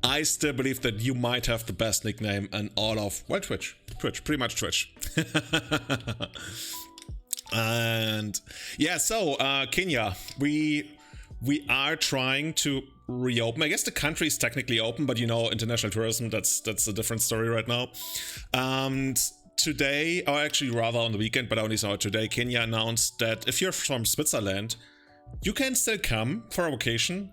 I still believe that you might have the best nickname in all of, well, Twitch, pretty much Twitch. And yeah, so Kenya, we are trying to reopen. I guess the country is technically open, but you know, international tourism, that's a different story right now. And today, or actually rather on the weekend, but I only saw it today, Kenya announced that if you're from Switzerland, you can still come for a vacation,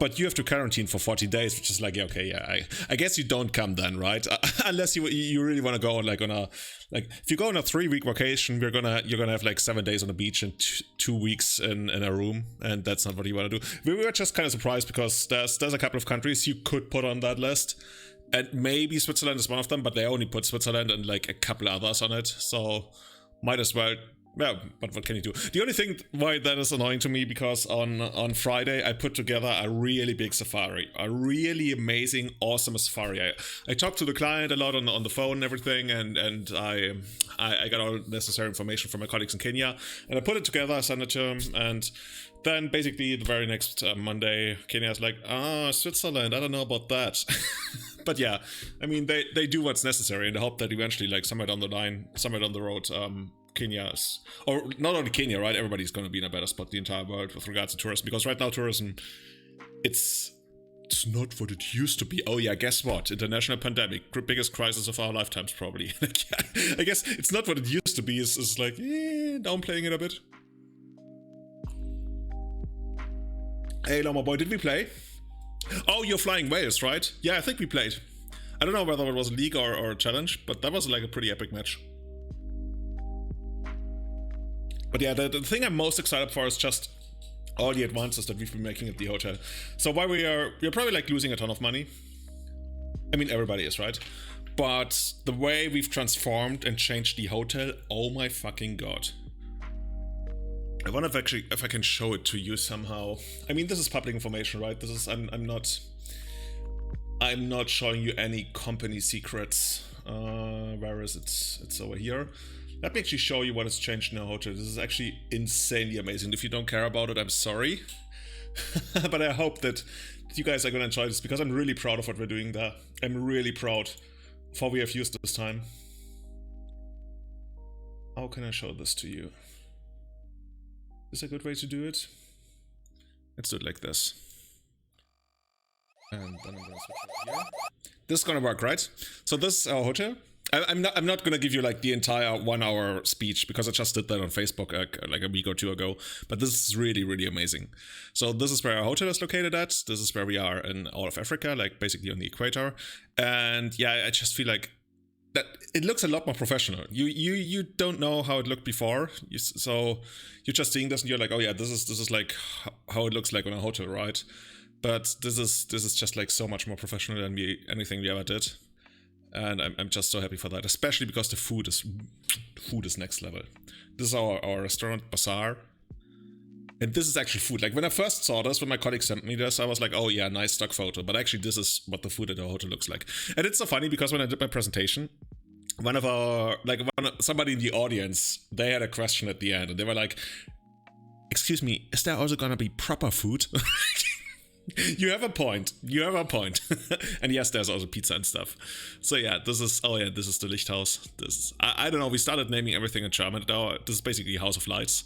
but you have to quarantine for 40 days, which is like, yeah, okay, yeah, I guess you don't come then, right? Unless you really want to go like on a, like, if you go on a 3-week vacation, you're gonna have like 7 days on the beach and 2 weeks in a room, and that's not what you want to do. We were just kind of surprised because there's a couple of countries you could put on that list, and maybe Switzerland is one of them, but they only put Switzerland and like a couple others on it, so might as well. Yeah, but what can you do? The only thing why that is annoying to me, because on Friday I put together a really big safari, a really amazing, awesome safari. I talked to the client a lot on the phone and everything, and I got all necessary information from my colleagues in Kenya, and I put it together, I sent it to him, and then basically the very next Monday, Kenya's like, Switzerland, I don't know about that. But yeah, I mean, they do what's necessary in the hope that eventually, like somewhere down the line, somewhere down the road, Kenya's, or not only Kenya, right? Everybody's going to be in a better spot, the entire world, with regards to tourism, because right now tourism, it's not what it used to be. Oh yeah, guess what? International pandemic, biggest crisis of our lifetimes, probably. I guess it's not what it used to be. It's like downplaying it a bit. Hey, Loma Boy, did we play? Oh, you're flying Wales, right? Yeah, I think we played. I don't know whether it was a league or a challenge, but that was like a pretty epic match. But yeah, the thing I'm most excited for is just all the advances that we've been making at the hotel. So while we're probably like losing a ton of money. I mean, everybody is, right? But the way we've transformed and changed the hotel, oh my fucking god. I wonder if I can show it to you somehow. I mean, this is public information, right? This is I'm not showing you any company secrets. Where is it? It's over here. Let me actually show you what has changed in our hotel. This is actually insanely amazing. If you don't care about it, I'm sorry. But I hope that you guys are going to enjoy this, because I'm really proud of what we're doing there. I'm really proud of how we have used this time. How can I show this to you? Is a good way to do it? Let's do it like this. And then I'm going to switch over here. This is going to work, right? So this is our hotel. I'm not gonna give you like the entire 1 hour speech, because I just did that on Facebook like a week or two ago. But this is really, really amazing. So this is where our hotel is located at. This is where we are in all of Africa, like basically on the equator. And yeah, I just feel like that it looks a lot more professional. You don't know how it looked before, so you're just seeing this and you're like, oh yeah, this is like how it looks like on a hotel, right? But this is just like so much more professional than anything we ever did. And I'm just so happy for that, especially because the food is next level. This is our restaurant, Bazaar. And this is actually food. Like when I first saw this, when my colleague sent me this, I was like, oh yeah, nice stock photo. But actually this is what the food at the hotel looks like. And it's so funny because when I did my presentation, somebody in the audience, they had a question at the end and they were like, excuse me, is there also gonna be proper food? You have a point. And yes, there's also pizza and stuff. So yeah, this is the Lichthaus. I don't know, we started naming everything in German now. This is basically House of Lights.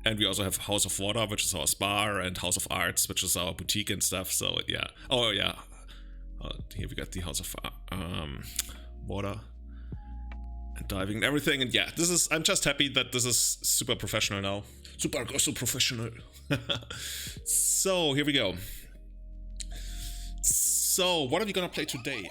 And we also have House of Water, which is our spa, and House of Arts, which is our boutique and stuff. So yeah. Oh yeah. Here we got the House of Water and diving and everything. And yeah, I'm just happy that this is super professional now. Super professional. So here we go. So, what are we gonna play today?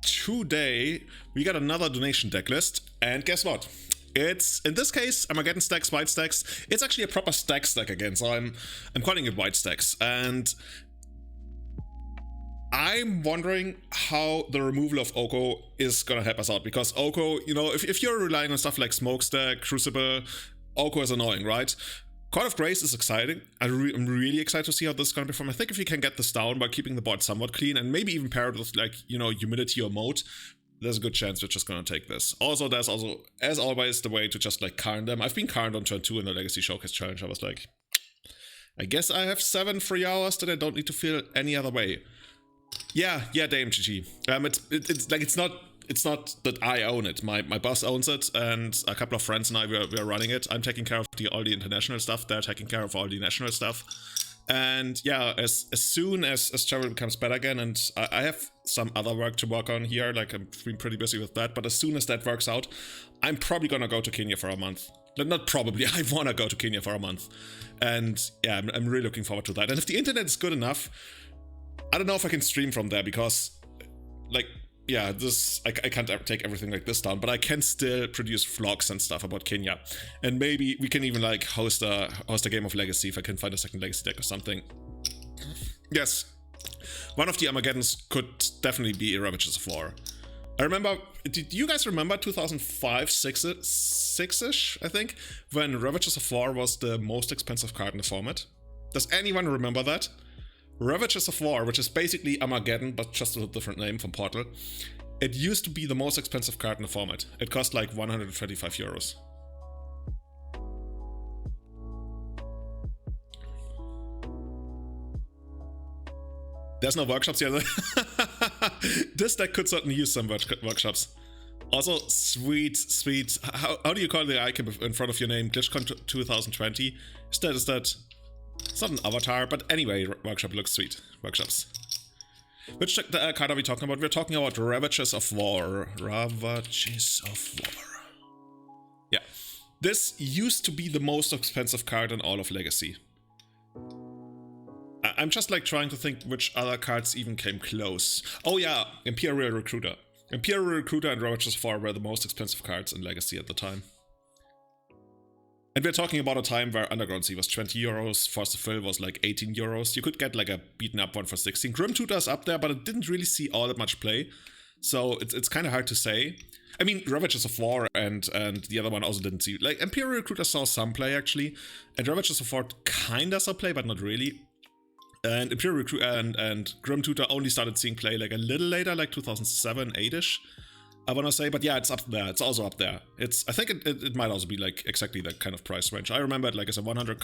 Today, we got another donation deck list, and guess what? It's, in this case, Armageddon Stax, White Stax. It's actually a proper Stax deck again, so I'm calling it White Stax. And I'm wondering how the removal of Oko is gonna help us out, because Oko, you know, if you're relying on stuff like Smokestack, Crucible, Oko is annoying, right? Court of Grace is exciting. I'm really excited to see how this is going to perform. I think if you can get this down by keeping the board somewhat clean and maybe even pair it with, like, you know, humidity or mode, there's a good chance we're just going to take this. Also, there's also, as always, the way to just like Karn them. I've been Karned on turn 2 in the Legacy Showcase Challenge. I was like, I guess I have 7 free hours that I don't need to feel any other way. Yeah, Dame GG. It's not that I own it. My boss owns it, and a couple of friends and I we're running it. I'm taking care of all the international stuff. They're taking care of all the national stuff. And yeah, as soon as travel becomes better again, and I have some other work to work on here, like I'm been pretty busy with that, but as soon as that works out, I'm probably gonna go to Kenya for a month. Not probably, I wanna go to Kenya for a month. And yeah, I'm really looking forward to that. And if the internet is good enough, I don't know if I can stream from there, because like, yeah, I can't take everything like this down, but I can still produce vlogs and stuff about Kenya. And maybe we can even like host a game of Legacy if I can find a second Legacy deck or something. Yes, one of the Armageddons could definitely be Ravages of War. I remember, did you guys remember 2005, 6-ish, I think, when Ravages of War was the most expensive card in the format? Does anyone remember that? Ravages of War, which is basically Armageddon, but just with a different name from Portal. It used to be the most expensive card in the format. It cost like 125 euros. There's no workshops yet. This deck could certainly use some workshops. Also, sweet. How do you call the icon in front of your name? GlitchCon 2020. Is that? It's not an avatar, but anyway, workshop looks sweet. Workshops. Which card are we talking about? We're talking about Ravages of War. Ravages of War. Yeah. This used to be the most expensive card in all of Legacy. I'm just like trying to think which other cards even came close. Oh yeah, Imperial Recruiter. Imperial Recruiter and Ravages of War were the most expensive cards in Legacy at the time. And we're talking about a time where Underground Sea was 20 euros, Force to Fill was like 18 euros. You could get like a beaten up one for 16. Grim Tutor's up there, but it didn't really see all that much play. So it's kind of hard to say. I mean, Ravages of War and the other one also didn't see. Like, Imperial Recruiter saw some play actually. And Ravages of War kinda saw play, but not really. And Imperial Recruiter and Grim Tutor only started seeing play like a little later, like 2007, 8-ish. I want to say, but yeah, it's up there. It's also up there. I think it might also be like exactly that kind of price range. I remember it like as a 100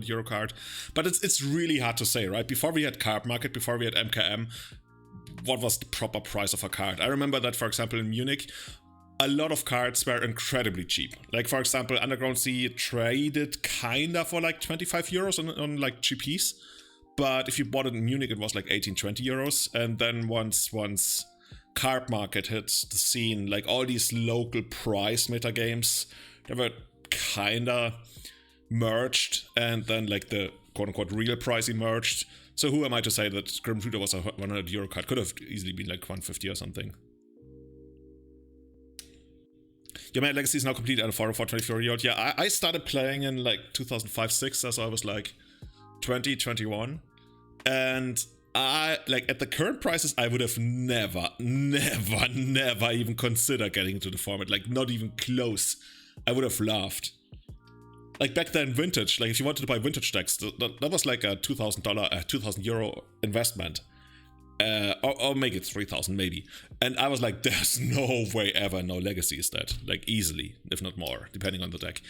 euro card, but it's really hard to say, right? Before we had Card Market, before we had MKM, what was the proper price of a card? I remember that, for example, in Munich, a lot of cards were incredibly cheap. Like, for example, Underground Sea traded kinda for like 25 euros on like GPs, but if you bought it in Munich, it was like 18, 20 euros, and then once Card Market hits the scene, like all these local price meta games, they were kinda merged, and then like the quote-unquote real price emerged. So who am I to say that Grim Tutor was a 100 euro card? Could have easily been like 150 or something. Yeah, my Legacy is now complete at a 424 year old. Yeah, I started playing in like 2005-6, so I was like 20, 21, and like at the current prices, I would have never even considered getting into the format. Like, not even close. I would have laughed. Like back then, vintage. Like if you wanted to buy vintage decks, that was like a $2,000 euro investment, or make it 3,000 maybe. And I was like, there's no way ever no Legacy is that. Like easily, if not more, depending on the deck.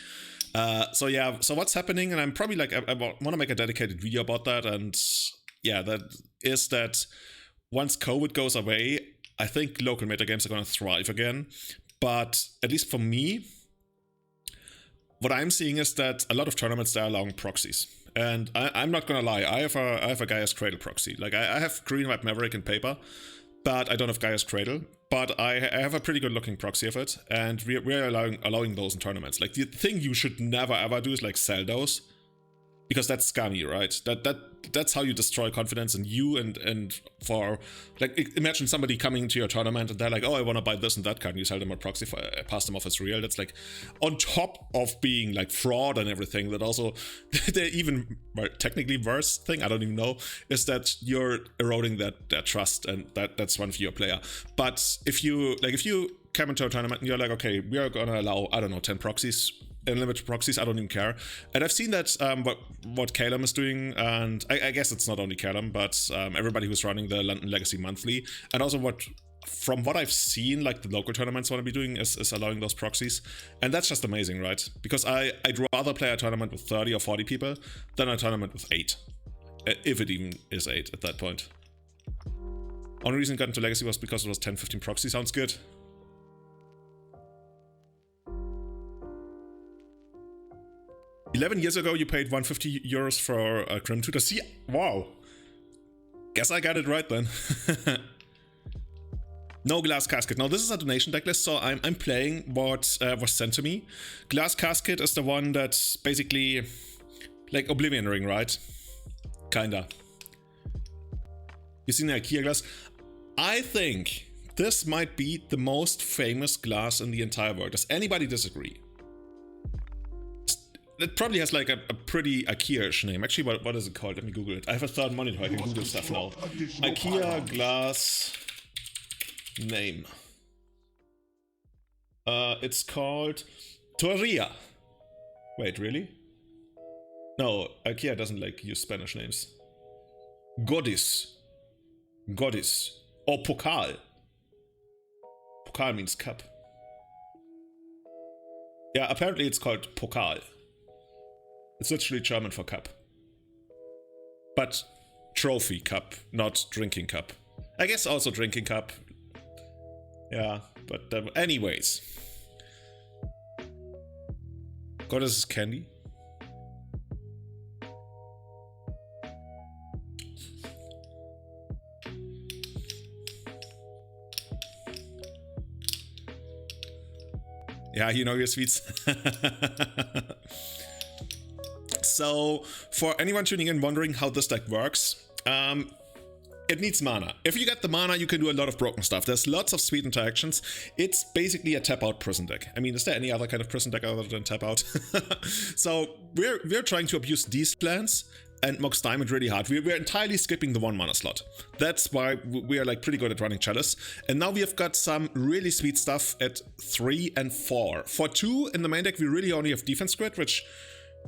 So yeah. So what's happening? And I'm probably like I want to make a dedicated video about that. And yeah, that is that once COVID goes away, I think local metagames are going to thrive again. But at least for me, what I'm seeing is that a lot of tournaments, they're allowing proxies. And I'm not going to lie, I have a Gaia's Cradle proxy. Like, I have Green White Maverick in paper, but I don't have Gaia's Cradle. But I have a pretty good looking proxy of it, and we're allowing those in tournaments. Like, the thing you should never ever do is like sell those, because that's scummy, right? That's how you destroy confidence in you and for, like, imagine somebody coming into your tournament and they're like, oh, I want to buy this and that card, and you sell them a proxy, pass them off as real. That's like, on top of being like fraud and everything, that also, the even technically worse thing, I don't even know, is that you're eroding their trust, and that's one for your player. But if you come into a tournament and you're like, okay, we are gonna allow, I don't know, 10 proxies, unlimited proxies, I don't even care. And I've seen that what Calum is doing, and I guess it's not only Calum, but everybody who's running the London Legacy Monthly, and also what from what I've seen, like the local tournaments want to be doing is allowing those proxies. And that's just amazing, right? Because I'd rather play a tournament with 30 or 40 people than a tournament with 8. If it even is 8 at that point. Only reason I got into Legacy was because it was 10-15 proxy. Sounds good. $11 years ago, you paid €150 for a Grim Tutor. See, wow. Guess I got it right then. No Glass Casket. Now, this is a donation decklist, so I'm playing what was sent to me. Glass Casket is the one that's basically like Oblivion Ring, right? Kinda. You seen the IKEA glass? I think this might be the most famous glass in the entire world. Does anybody disagree? It probably has like a pretty IKEA-ish name. Actually, what is it called? Let me Google it. I have a third monitor, I can Google stuff now. IKEA glass name. It's called Torria. Wait, really? No, IKEA doesn't like use Spanish names. Goddess. Goddess. Or Pokal. Pokal means cup. Yeah, apparently it's called Pokal. It's literally German for cup. But trophy cup, not drinking cup. I guess also drinking cup. Yeah, but anyways. Goddess is candy. Yeah, you know your sweets. So, for anyone tuning in wondering how this deck works, it needs mana. If you get the mana, you can do a lot of broken stuff. There's lots of sweet interactions. It's basically a tap-out prison deck. I mean, is there any other kind of prison deck other than tap-out? So, we're trying to abuse these lands and Mox Diamond really hard. We're entirely skipping the 1 mana slot. That's why we are like pretty good at running Chalice. And now we have got some really sweet stuff at 3 and 4. For 2 in the main deck, we really only have Defense Grid, which,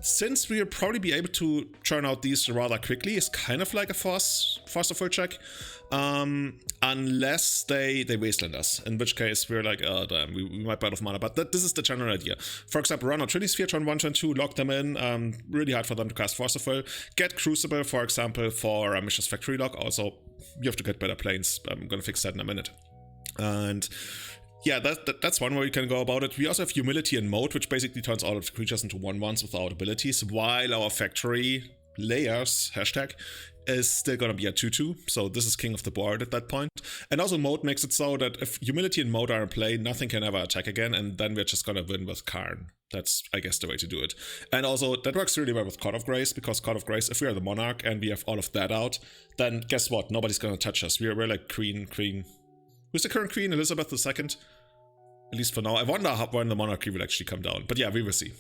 since we'll probably be able to churn out these rather quickly, is kind of like a force of full check. Unless they wasteland us, in which case we're like, oh damn, we might be out of mana. But this is the general idea. For example, run out Trinity Sphere, turn 1, turn 2, lock them in. Really hard for them to cast Force of Will. Get Crucible, for example, for a Mishra's Factory lock. Also, you have to get better planes. I'm gonna fix that in a minute. And yeah, that's one way you can go about it. We also have Humility and Mode, which basically turns all of the creatures into 1/1s without abilities, while our factory layers, hashtag, is still gonna be a 2/2. So this is king of the board at that point. And also Mode makes it so that if Humility and Mode are in play, nothing can ever attack again, and then we're just gonna win with Karn. That's, I guess, the way to do it. And also, that works really well with Court of Grace, because Court of Grace, if we are the Monarch and we have all of that out, then guess what? Nobody's gonna touch us. We're like queen. Who's the current queen? Elizabeth II? At least for now. I wonder when the monarchy will actually come down. But yeah, we will see.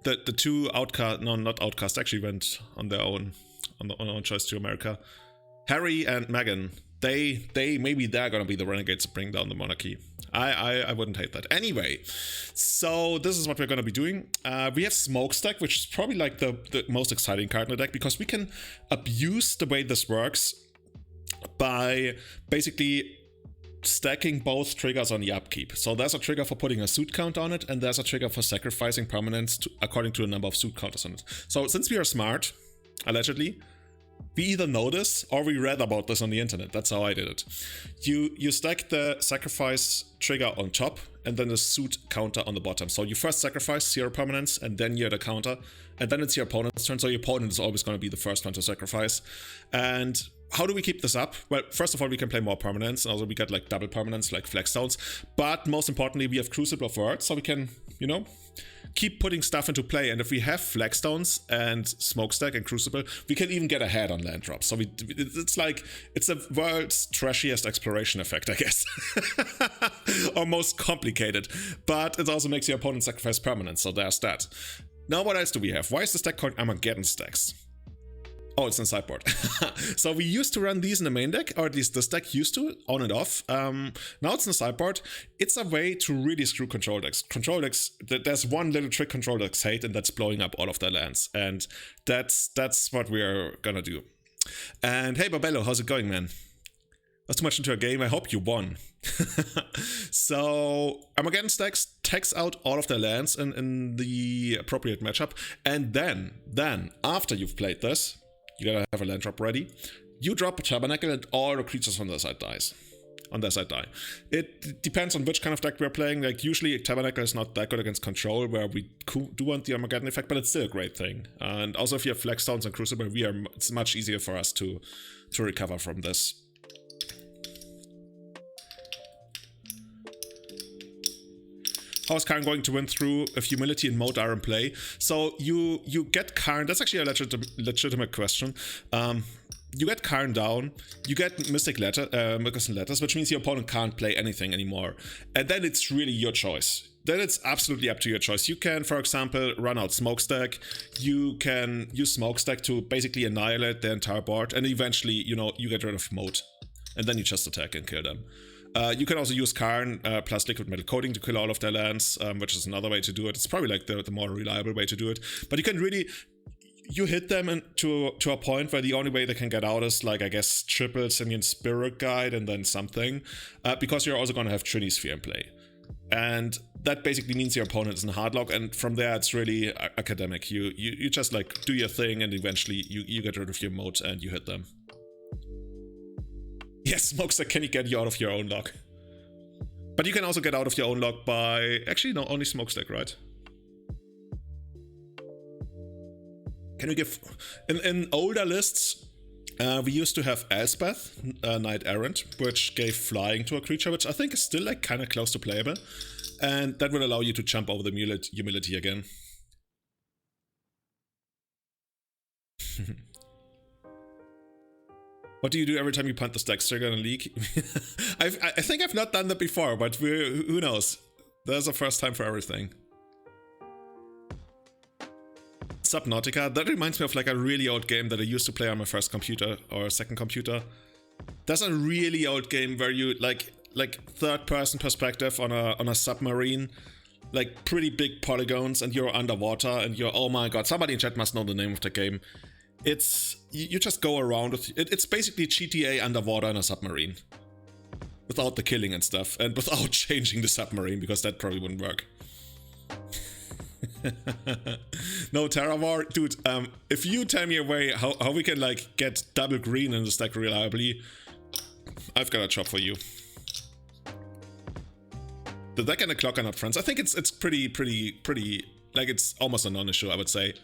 The two outcast, no, not outcast, actually went on their own choice to America. Harry and Meghan, they maybe they're gonna be the renegades to bring down the monarchy. I wouldn't hate that. Anyway, so this is what we're gonna be doing. We have Smokestack, which is probably like the most exciting card in the deck, because we can abuse the way this works by basically stacking both triggers on the upkeep. So there's a trigger for putting a suit count on it, and there's a trigger for sacrificing permanents according to the number of suit counters on it. So since we are smart, allegedly, we either know this or we read about this on the internet. That's how I did it. You stack the sacrifice trigger on top and then the suit counter on the bottom. So you first sacrifice 0 permanents and then you're the counter, and then it's your opponent's turn. So your opponent is always going to be the first one to sacrifice. And how do we keep this up? Well, first of all, we can play more permanents. Also, we get like double permanents like Flagstones. But most importantly, we have Crucible of Words, so we can, you know, keep putting stuff into play. And if we have Flagstones and Smokestack and Crucible, we can even get ahead on land drops. So it's like, it's the world's trashiest exploration effect, I guess. Or most complicated. But it also makes your opponent sacrifice permanents, so there's that. Now, what else do we have? Why is this deck called Armageddon Stacks? Oh, it's in sideboard. So we used to run these in the main deck, or at least this deck used to, on and off. Now it's in the sideboard. It's a way to really screw control decks. Control decks, there's one little trick control decks hate, and that's blowing up all of their lands. And that's what we are gonna do. And hey, Babello, how's it going, man? That's too much into a game. I hope you won. So Armageddon Stax takes out all of their lands in the appropriate matchup. And then, after you've played this, you gotta have a land drop ready. You drop a Tabernacle and all the creatures on their side dies. On their side die. It depends on which kind of deck we're playing. Like, usually Tabernacle is not that good against control, where we do want the Armageddon effect, but it's still a great thing. And also if you have Flagstones and Crucible, it's much easier for us to recover from this. How is Karn going to win through if Humility and Moat are in play? So you get Karn. That's actually a legitimate question. You get Karn down, you get Mystic Letters, which means your opponent can't play anything anymore. And then it's really your choice. Then it's absolutely up to your choice. You can, for example, run out Smokestack. You can use Smokestack to basically annihilate the entire board, and eventually, you get rid of Moat. And then you just attack and kill them. You can also use Karn plus Liquid Metal Coating to kill all of their lands, which is another way to do it. It's probably like the more reliable way to do it. But you can really... You hit them to a point where the only way they can get out is, like, I guess, triple Simian Spirit Guide and then something. Because you're also going to have Trinisphere in play. And that basically means your opponent is in hardlock, and from there it's really academic. You just, like, do your thing, and eventually you get rid of your Moat and you hit them. Yes, Smokestack can get you out of your own lock. But you can also get out of your own lock by... Actually, no, only Smokestack, right? Can we give... In older lists, we used to have Elspeth, Knight Errant, which gave flying to a creature, which I think is still, like, kind of close to playable. And that will allow you to jump over the humility again. What do you do every time you punt the Stax trigger in a league? I think I've not done that before, but who knows? There's a first time for everything. Subnautica, that reminds me of, like, a really old game that I used to play on my first computer or second computer. There's a really old game where you like third-person perspective on a submarine, like pretty big polygons, and you're underwater, and you're, oh my god, somebody in chat must know the name of the game. It's you just go around with it's basically GTA underwater in a submarine, without the killing and stuff, and without changing the submarine, because that probably wouldn't work. No, Terra War, dude, if you tell me a way how we can, like, get double green in the stack reliably, I've got a job for you. The deck and the clock are not friends. I think it's pretty, like, it's almost a non-issue, I would say.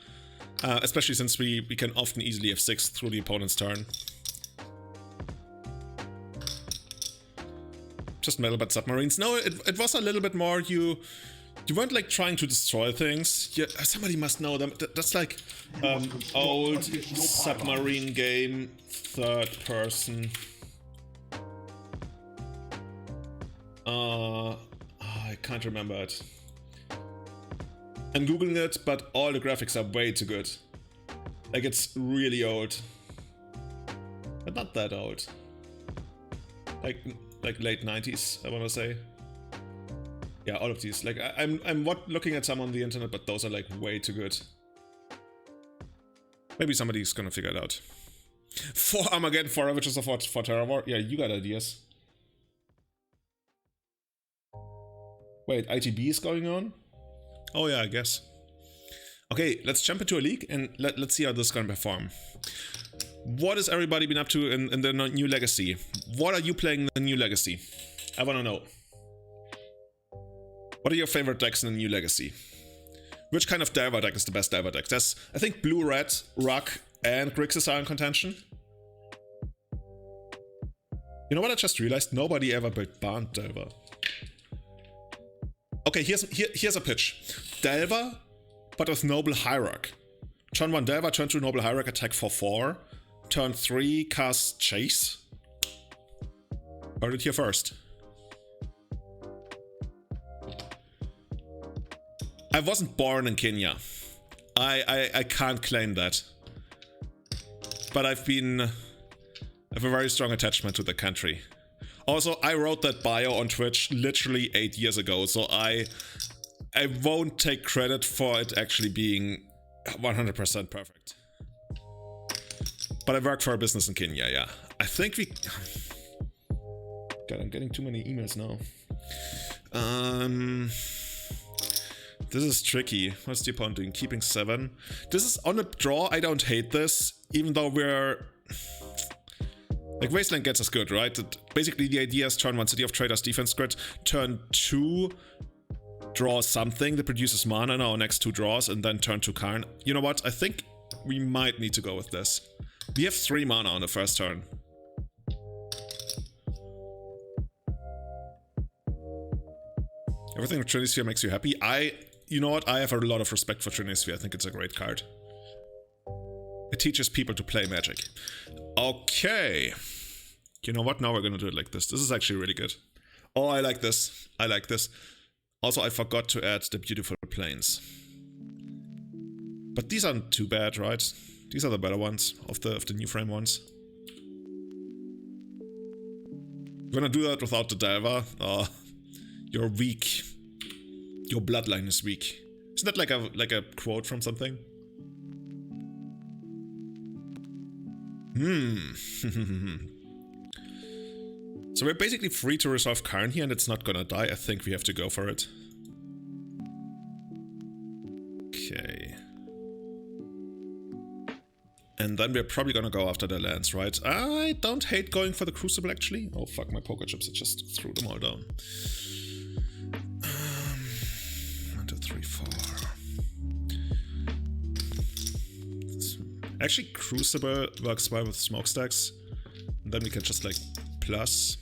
Especially since we can often easily F6 through the opponent's turn. Just Metalbat submarines. No, it was a little bit more you weren't, like, trying to destroy things. Yeah, somebody must know them. That's like old submarine game, third person. I can't remember it. I'm googling it, but all the graphics are way too good. Like, it's really old, but not that old. Like late 90s, I want to say. Yeah, all of these. Like, I'm looking at some on the internet, but those are, like, way too good. Maybe somebody's gonna figure it out. 4 Armageddon, 4 Ravages for Terra War. Yeah, you got ideas. Wait, ITB is going on? Oh yeah, I guess. Okay, let's jump into a league and let's see how this is gonna perform. What has everybody been up to in the new Legacy? What are you playing in the new Legacy? I wanna know. What are your favorite decks in the new Legacy? Which kind of Delver deck is the best Delver deck? There's, I think, Blue, Red, Rock, and Grixis are in contention. You know what I just realized? Nobody ever built Barn Delver. Okay, here's a pitch. Delver, but with Noble Hierarch. Turn 1 Delver, turn 2 Noble Hierarch, attack for 4. Turn 3, cast Chase. Heard it here first. I wasn't born in Kenya. I can't claim that. But I have a very strong attachment to the country. Also, I wrote that bio on Twitch literally 8 years ago, so I won't take credit for it actually being 100% perfect. But I work for a business in Kenya, yeah. I think God, I'm getting too many emails now. This is tricky. What's the opponent doing? Keeping 7. This is on a draw. I don't hate this, even though we're... Like, Wasteland gets us good, right? Basically, the idea is turn 1 City of Traders defense grid, turn 2 draw something that produces mana in our next 2 draws, and then turn 2 Karn. You know what? I think we might need to go with this. We have 3 mana on the first turn. Everything with Trinisphere makes you happy. You know what? I have a lot of respect for Trinisphere. I think it's a great card. It teaches people to play Magic. Okay. You know what? Now we're gonna do it like this. This is actually really good. Oh, I like this. I like this. Also, I forgot to add the beautiful planes. But these aren't too bad, right? These are the better ones of the new frame ones. We're gonna do that without the Delver. Oh, you're weak. Your bloodline is weak. Isn't that like a quote from something? So we're basically free to resolve Karn here, and it's not gonna die. I think we have to go for it. Okay. And then we're probably gonna go after the lands, right? I don't hate going for the Crucible, actually. Oh fuck, my poker chips, I just threw them all down. 1, 2, 3, 4. Actually, Crucible works well with smokestacks. And then we can just like plus.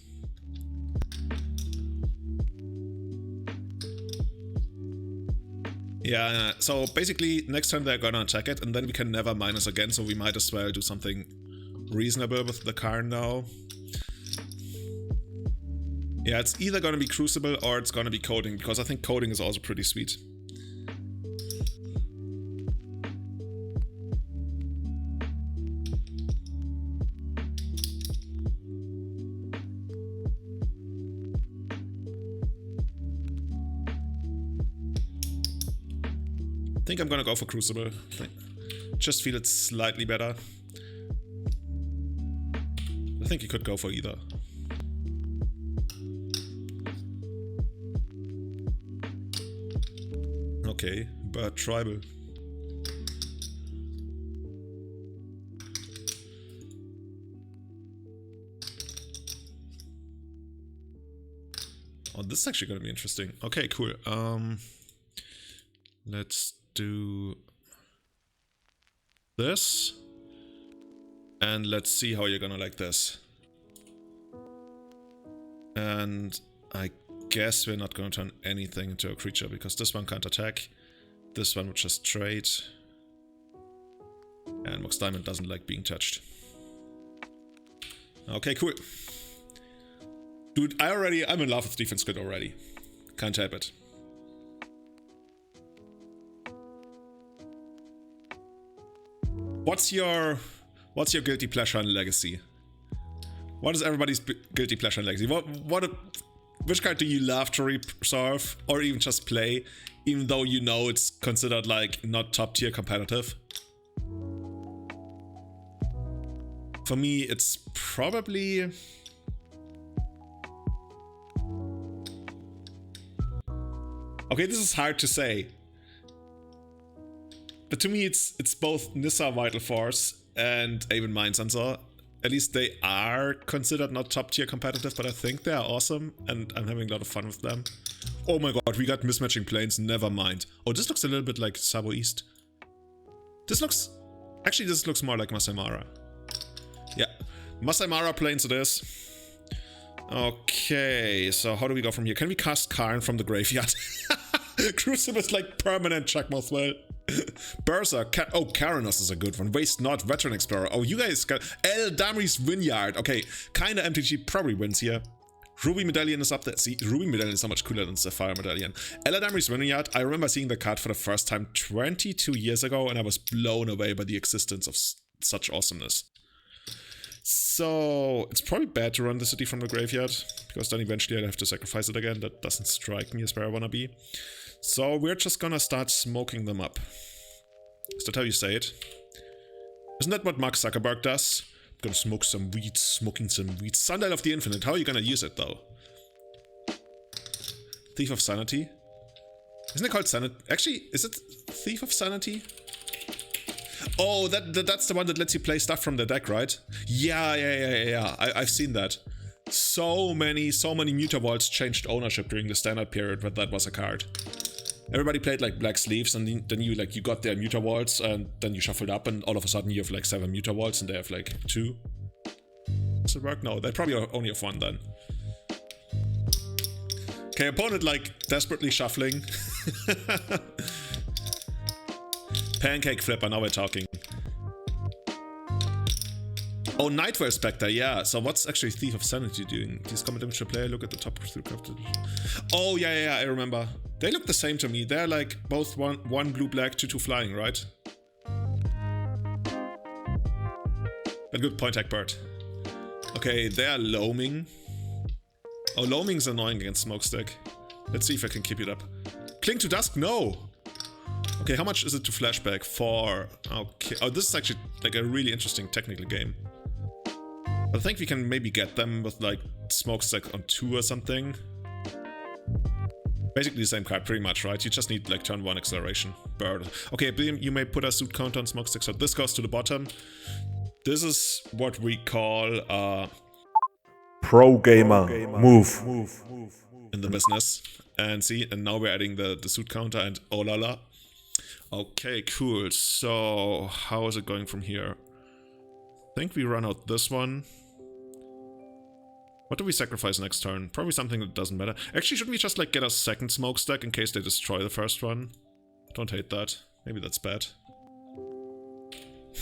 Yeah, so basically next turn they're gonna attack it, and then we can never minus again, so we might as well do something reasonable with the Karn now. Yeah, it's either gonna be Crucible or it's gonna be Coding, because I think Coding is also pretty sweet. I think I'm gonna go for Crucible. Just feel it's slightly better. I think you could go for either. Okay, but Tribal. Oh, this is actually gonna be interesting. Okay, cool. Let's do this, and let's see how you're gonna like this. And I guess we're not gonna turn anything into a creature, because this one can't attack, this one would just trade, and Mox Diamond doesn't like being touched. Okay, cool. Dude, I'm in love with Defense Grid already. Can't help it. What's your guilty pleasure in Legacy? What is everybody's guilty pleasure in Legacy? Which card do you love to resolve or even just play, even though you know it's considered like not top tier competitive? For me, it's probably... Okay, this is hard to say. But to me, it's both Nissa Vital Force and Aven Mind Sensor. At least they are considered not top tier competitive, but I think they are awesome, and I'm having a lot of fun with them. Oh my god, we got mismatching planes, never mind. Oh, this looks a little bit like Sabo East. This looks more like Masai Mara. Yeah, Masai Mara planes it is. Okay, so how do we go from here? Can we cast Karn from the graveyard? Crucible is like permanent checkmouth well. Berserk, oh, Karanos is a good one. Waste Not, Veteran Explorer. Oh, you guys got El Damri's Vineyard. Okay, kinda MTG probably wins here. Ruby Medallion is up there. See, Ruby Medallion is so much cooler than Sapphire Medallion. El Damri's Vineyard, I remember seeing the card for the first time 22 years ago, and I was blown away by the existence of such awesomeness. So, it's probably bad to run the city from the graveyard, because then eventually I'd have to sacrifice it again. That doesn't strike me as where I wanna be. So we're just gonna start smoking them up. Is that how you say it? Isn't that what Mark Zuckerberg does? Gonna smoke some weed, smoking some weed. Sundial of the Infinite, how are you gonna use it though? Thief of Sanity? Isn't it called Sanity? Actually, is it Thief of Sanity? Oh, that's the one that lets you play stuff from the deck, right? Yeah. I've seen that. So many Muta Vaults changed ownership during the standard period, but that was a card. Everybody played like Black Sleeves, and then you got their Muta Vaults, and then you shuffled up, and all of a sudden you have like 7 Muta Vaults, and they have like 2. Does it work? No, they probably only have 1 then. Okay, opponent like desperately shuffling. Pancake Flipper, now we're talking. Oh, Nightwear Spectre, yeah. So what's actually Thief of Sanity doing? These common damage to player, look at the top of the crafted. Oh, yeah, I remember. They look the same to me. They're like both one blue, black, 2/2 flying, right? A good point, Hackbird. Okay, they're Loaming. Oh, Loaming's annoying against Smokestack. Let's see if I can keep it up. Cling to Dusk? No! Okay, how much is it to flashback? 4. Okay. Oh, this is actually like a really interesting technical game. I think we can maybe get them with like Smokestack on 2 or something. Basically the same card, pretty much, right? You just need like turn 1 acceleration. Bird. Okay, you may put a suit counter on Smokestack, so this goes to the bottom. This is what we call pro gamer move in the business. And see, and now we're adding the suit counter and oh la la. Okay, cool. So how is it going from here? I think we run out this one. What do we sacrifice next turn? Probably something that doesn't matter. Actually, shouldn't we just like get a second Smokestack in case they destroy the first one? Don't hate that. Maybe that's bad.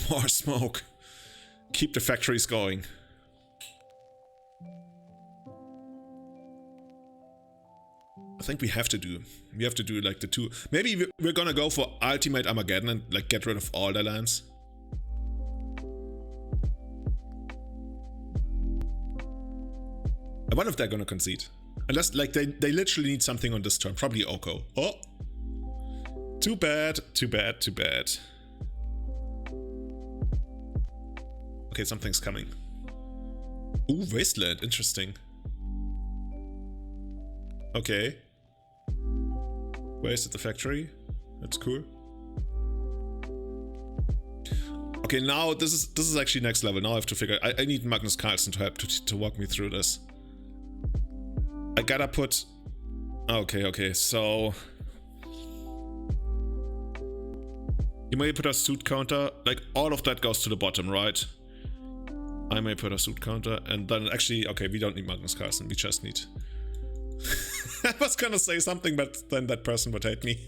More smoke. Keep the factories going. I think we have to do like the 2. Maybe we're gonna go for Ultimate Armageddon and like get rid of all their lands. I wonder if they're gonna concede. Unless like they literally need something on this turn. Probably Oko. Oh! Too bad. Okay, something's coming. Ooh, Wasteland. Interesting. Okay. Wasted the factory. That's cool. Okay, now this is actually next level. Now I have to figure. I need Magnus Carlsen to help to walk me through this. I gotta put. Okay. So you may put a suit counter. Like all of that goes to the bottom, right? I may put a suit counter, and then actually, okay, we don't need Magnus Carlsen. We just need. I was gonna say something, but then that person would hate me.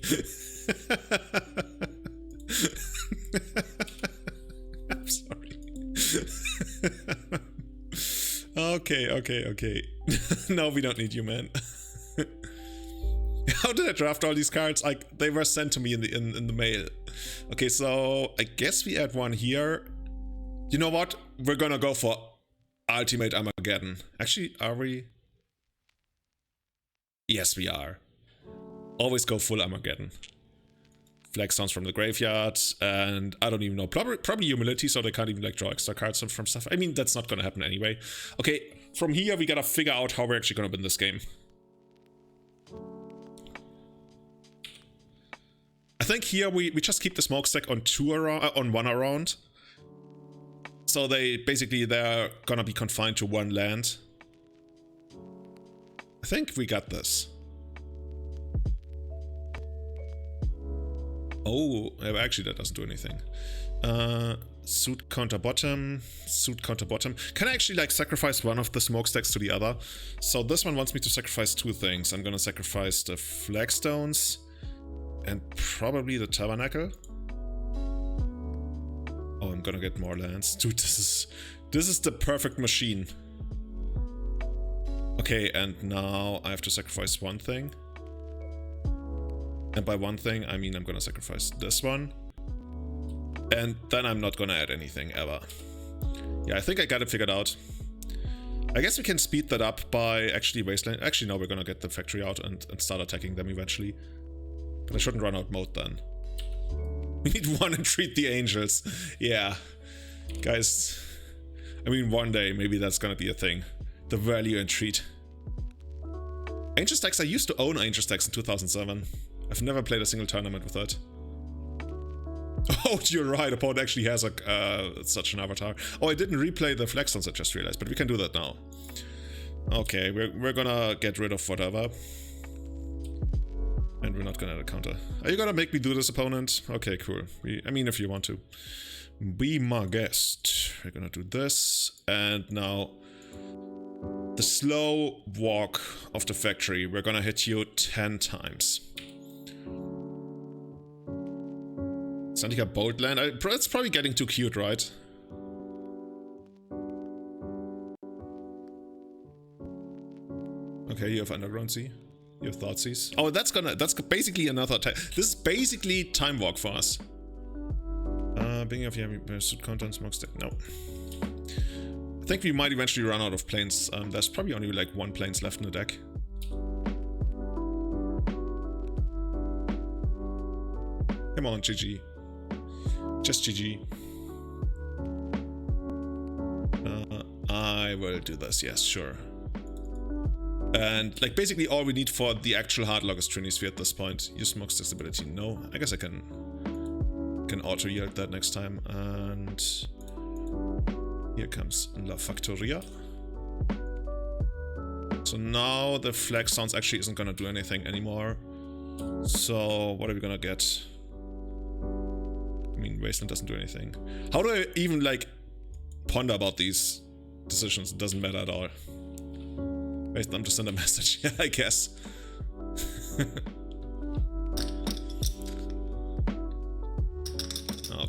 I'm sorry. Okay. No, we don't need you, man. How did I draft all these cards? Like they were sent to me in the mail. Okay, so I guess we add 1 here. You know what? We're gonna go for Ultimate Armageddon. Actually, are we? Yes, we are. Always go full Armageddon. Flagstones from the graveyard, and I don't even know. Probably humility, so they can't even like draw extra cards from stuff. I mean, that's not gonna happen anyway. Okay, from here we gotta figure out how we're actually gonna win this game. I think here we just keep the Smokestack on 1 around. So they're gonna be confined to 1 land. I think we got this. Oh, actually that doesn't do anything. Suit counter bottom. Can I actually like sacrifice one of the Smokestacks to the other? So this one wants me to sacrifice 2 things. I'm gonna sacrifice the Flagstones and probably the Tabernacle. Oh, I'm gonna get more lands. Dude, this is the perfect machine. Okay, and now I have to sacrifice 1 thing. And by 1 thing, I mean I'm gonna sacrifice this one. And then I'm not gonna add anything ever. Yeah, I think I got it figured out. I guess we can speed that up by actually Wasteland. Actually, no, we're gonna get the factory out and start attacking them eventually. But I shouldn't run out mode then. We need 1 and treat the angels. Yeah. Guys, I mean, one day, maybe that's gonna be a thing. The value and treat. Ancient Stax, I used to own Ancient Stax in 2007. I've never played a single tournament with that. Oh, you're right, opponent actually has a such an avatar. Oh, I didn't replay the Flexons, I just realized, but we can do that now. Okay, we're gonna get rid of whatever. And we're not gonna add a counter. Are you gonna make me do this, opponent? Okay, cool. I mean, if you want to. Be my guest. We're gonna do this, and now the slow walk of the factory. We're gonna hit you 10 times. It's not like a bold land. It's probably getting too cute, right? Okay, you have Underground Sea. You have Thoughtseize. Oh, that's basically another time. This is basically time walk for us. Being of suit content, smokestack. No. I think we might eventually run out of planes. There's probably only like 1 planes left in the deck. Come on, GG. Just GG. I will do this, yes, sure. And like basically all we need for the actual hard lock is Trinisphere at this point. Use smokestack stability. No, I guess I can auto yield that next time. And here comes La Factoria. So now the flag sounds actually isn't gonna do anything anymore. So what are we gonna get? I mean, Wasteland doesn't do anything. How do I even like ponder about these decisions? It doesn't matter at all. Wait, I'm just send a message. Yeah, I guess.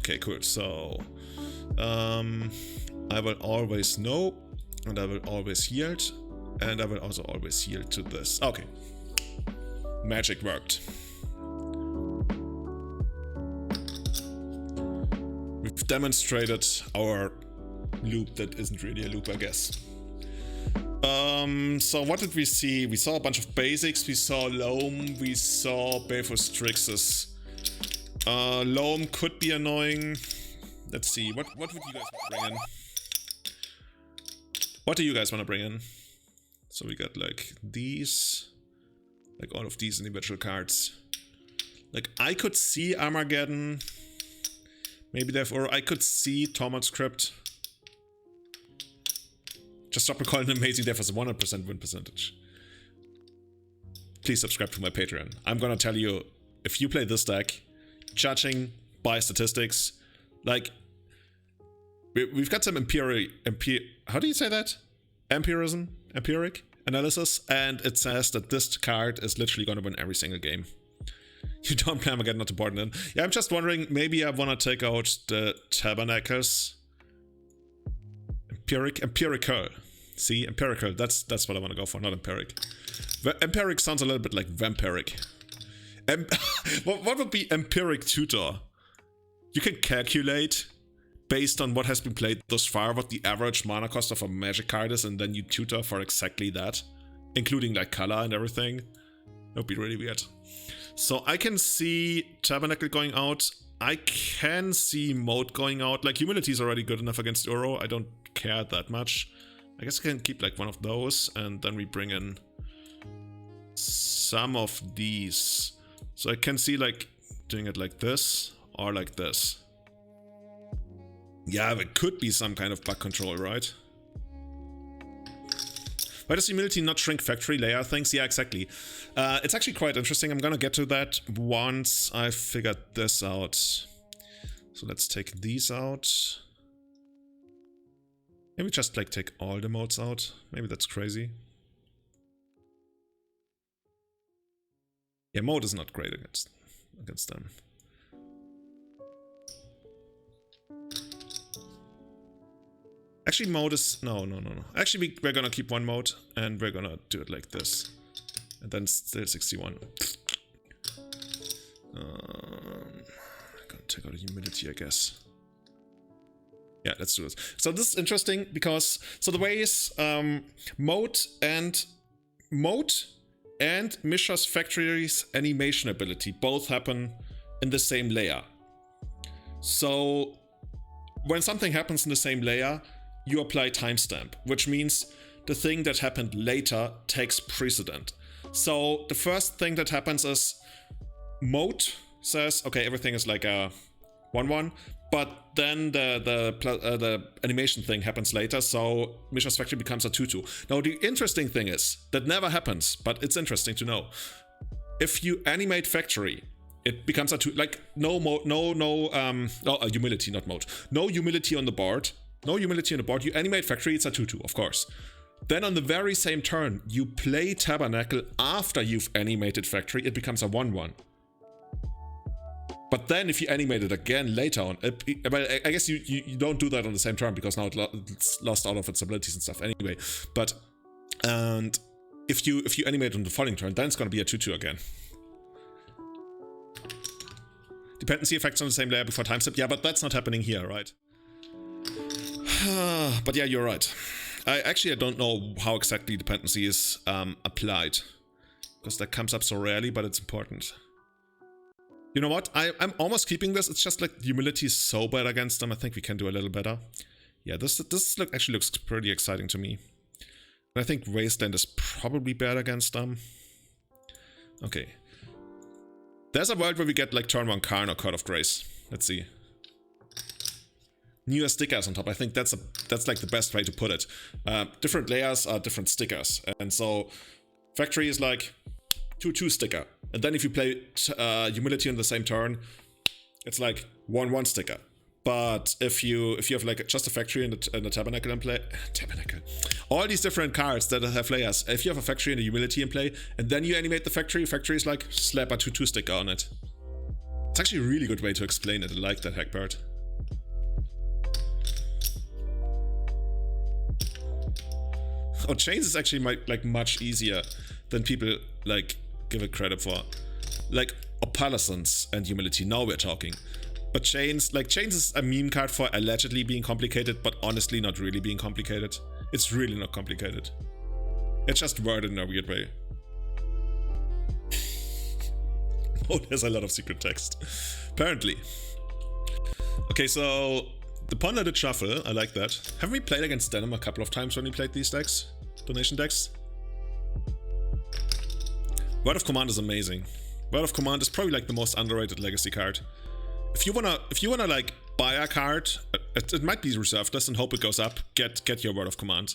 Okay, cool. So, I will always know, and I will always yield, and I will also always yield to this. Okay. Magic worked. We've demonstrated our loop that isn't really a loop, I guess. So what did we see? We saw a bunch of basics, we saw Loam, we saw Baleful Strixes. Loam could be annoying. Let's see, what would you guys want to bring in? What do you guys want to bring in? So we got like these, like all of these individual cards. Like I could see Armageddon. Maybe or I could see Tormod Script. Just stop recalling Amazing Death as a 100% win percentage. Please subscribe to my Patreon. I'm gonna tell you, if you play this deck, judging by statistics, like we've got some how do you say that? Empiric analysis, and it says that this card is literally gonna win every single game. You don't play Armageddon, not important. Yeah, I'm just wondering, maybe I wanna take out the Tabernacles. Empirical. See, empirical. That's what I want to go for, not empiric. Empiric sounds a little bit like vampiric. What would be empiric tutor? You can calculate based on what has been played thus far what the average mana cost of a magic card is, and then you tutor for exactly that, including like color and everything. That would be really weird. So I can see Tabernacle going out. I can see Mode going out. Like, Humility is already good enough against Uro. I don't care that much. I guess I can keep like one of those, and then we bring in some of these. So I can see like doing it like this or like this. Yeah, there could be some kind of bug control, right? Why does Humility not shrink factory layer things? Yeah, exactly. It's actually quite interesting. I'm gonna get to that once I figured this out. So let's take these out. Maybe just like take all the modes out. Maybe that's crazy. Yeah, mode is not great against them. Actually, mode is... No. Actually, we're gonna keep one mode, and we're gonna do it like this. And then still 61. I'm gonna take out the humidity, I guess. Yeah, let's do this. So this is interesting, because... So the way is... Mode and Mishra's Factory's animation ability both happen in the same layer. So... When something happens in the same layer... you apply timestamp, which means the thing that happened later takes precedent. So the first thing that happens is mode says, okay, everything is like a 1-1, but then the animation thing happens later, so Misha's factory becomes a 2-2. Now the interesting thing is, that never happens, but it's interesting to know. If you animate factory, it becomes a 2, like humility, not mode. No humility on the board. No humility on the board. You animate factory, it's a 2-2, of course. Then on the very same turn, you play Tabernacle after you've animated factory, it becomes a 1-1. But then if you animate it again later on, I guess you don't do that on the same turn because now it's lost all of its abilities and stuff anyway. But and if you animate on the following turn, then it's gonna be a 2-2 again. Dependency effects on the same layer before timestamp. Yeah, but that's not happening here, right? But yeah, you're right. I don't know how exactly dependency is applied, because that comes up so rarely, but it's important. You know what? I'm almost keeping this. It's just like humility is so bad against them. I think we can do a little better. Yeah, this actually looks pretty exciting to me. And I think Wasteland is probably bad against them. Okay. There's a world where we get like turn 1 Karn or Court of Grace. Let's see. Newer stickers on top. I think that's like the best way to put it. Different layers are different stickers, and so factory is like 2-2 sticker, and then if you play humility on the same turn, it's like 1-1 sticker. But if you have like just a factory and a tabernacle in play, all these different cards that have layers. If you have a factory and a humility in play, and then you animate the factory is like slap a 2-2 sticker on it. It's actually a really good way to explain it. I like that, Hackbird. Oh, chains is actually like much easier than people like give it credit for. Like opalescence and humility, now we're talking. But chains is a meme card for allegedly being complicated, but honestly not really being complicated. It's really not complicated. It's just worded in a weird way. Oh, there's a lot of secret text. Apparently. Okay, so the Ponder did shuffle, I like that. Haven't we played against Denim a couple of times when we played these decks? Donation decks? Word of Command is amazing. Word of Command is probably like the most underrated legacy card. If you wanna like buy a card, it might be reserved list and hope it goes up. Get your Word of Command.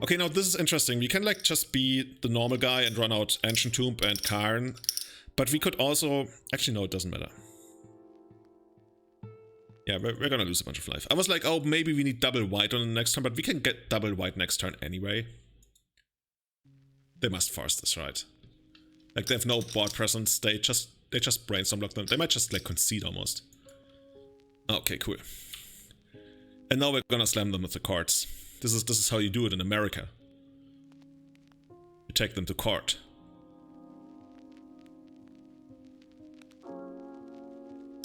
Okay, now this is interesting. We can like just be the normal guy and run out Ancient Tomb and Karn, but we could also actually no, it doesn't matter. Yeah, we're gonna lose a bunch of life. I was like, oh, maybe we need double white on the next turn, but we can get double white next turn anyway. They must force this, right? Like they have no board presence. They just brainstorm block them. They might just like concede almost. Okay, cool. And now we're gonna slam them with the cards. This is how you do it in America. You take them to court.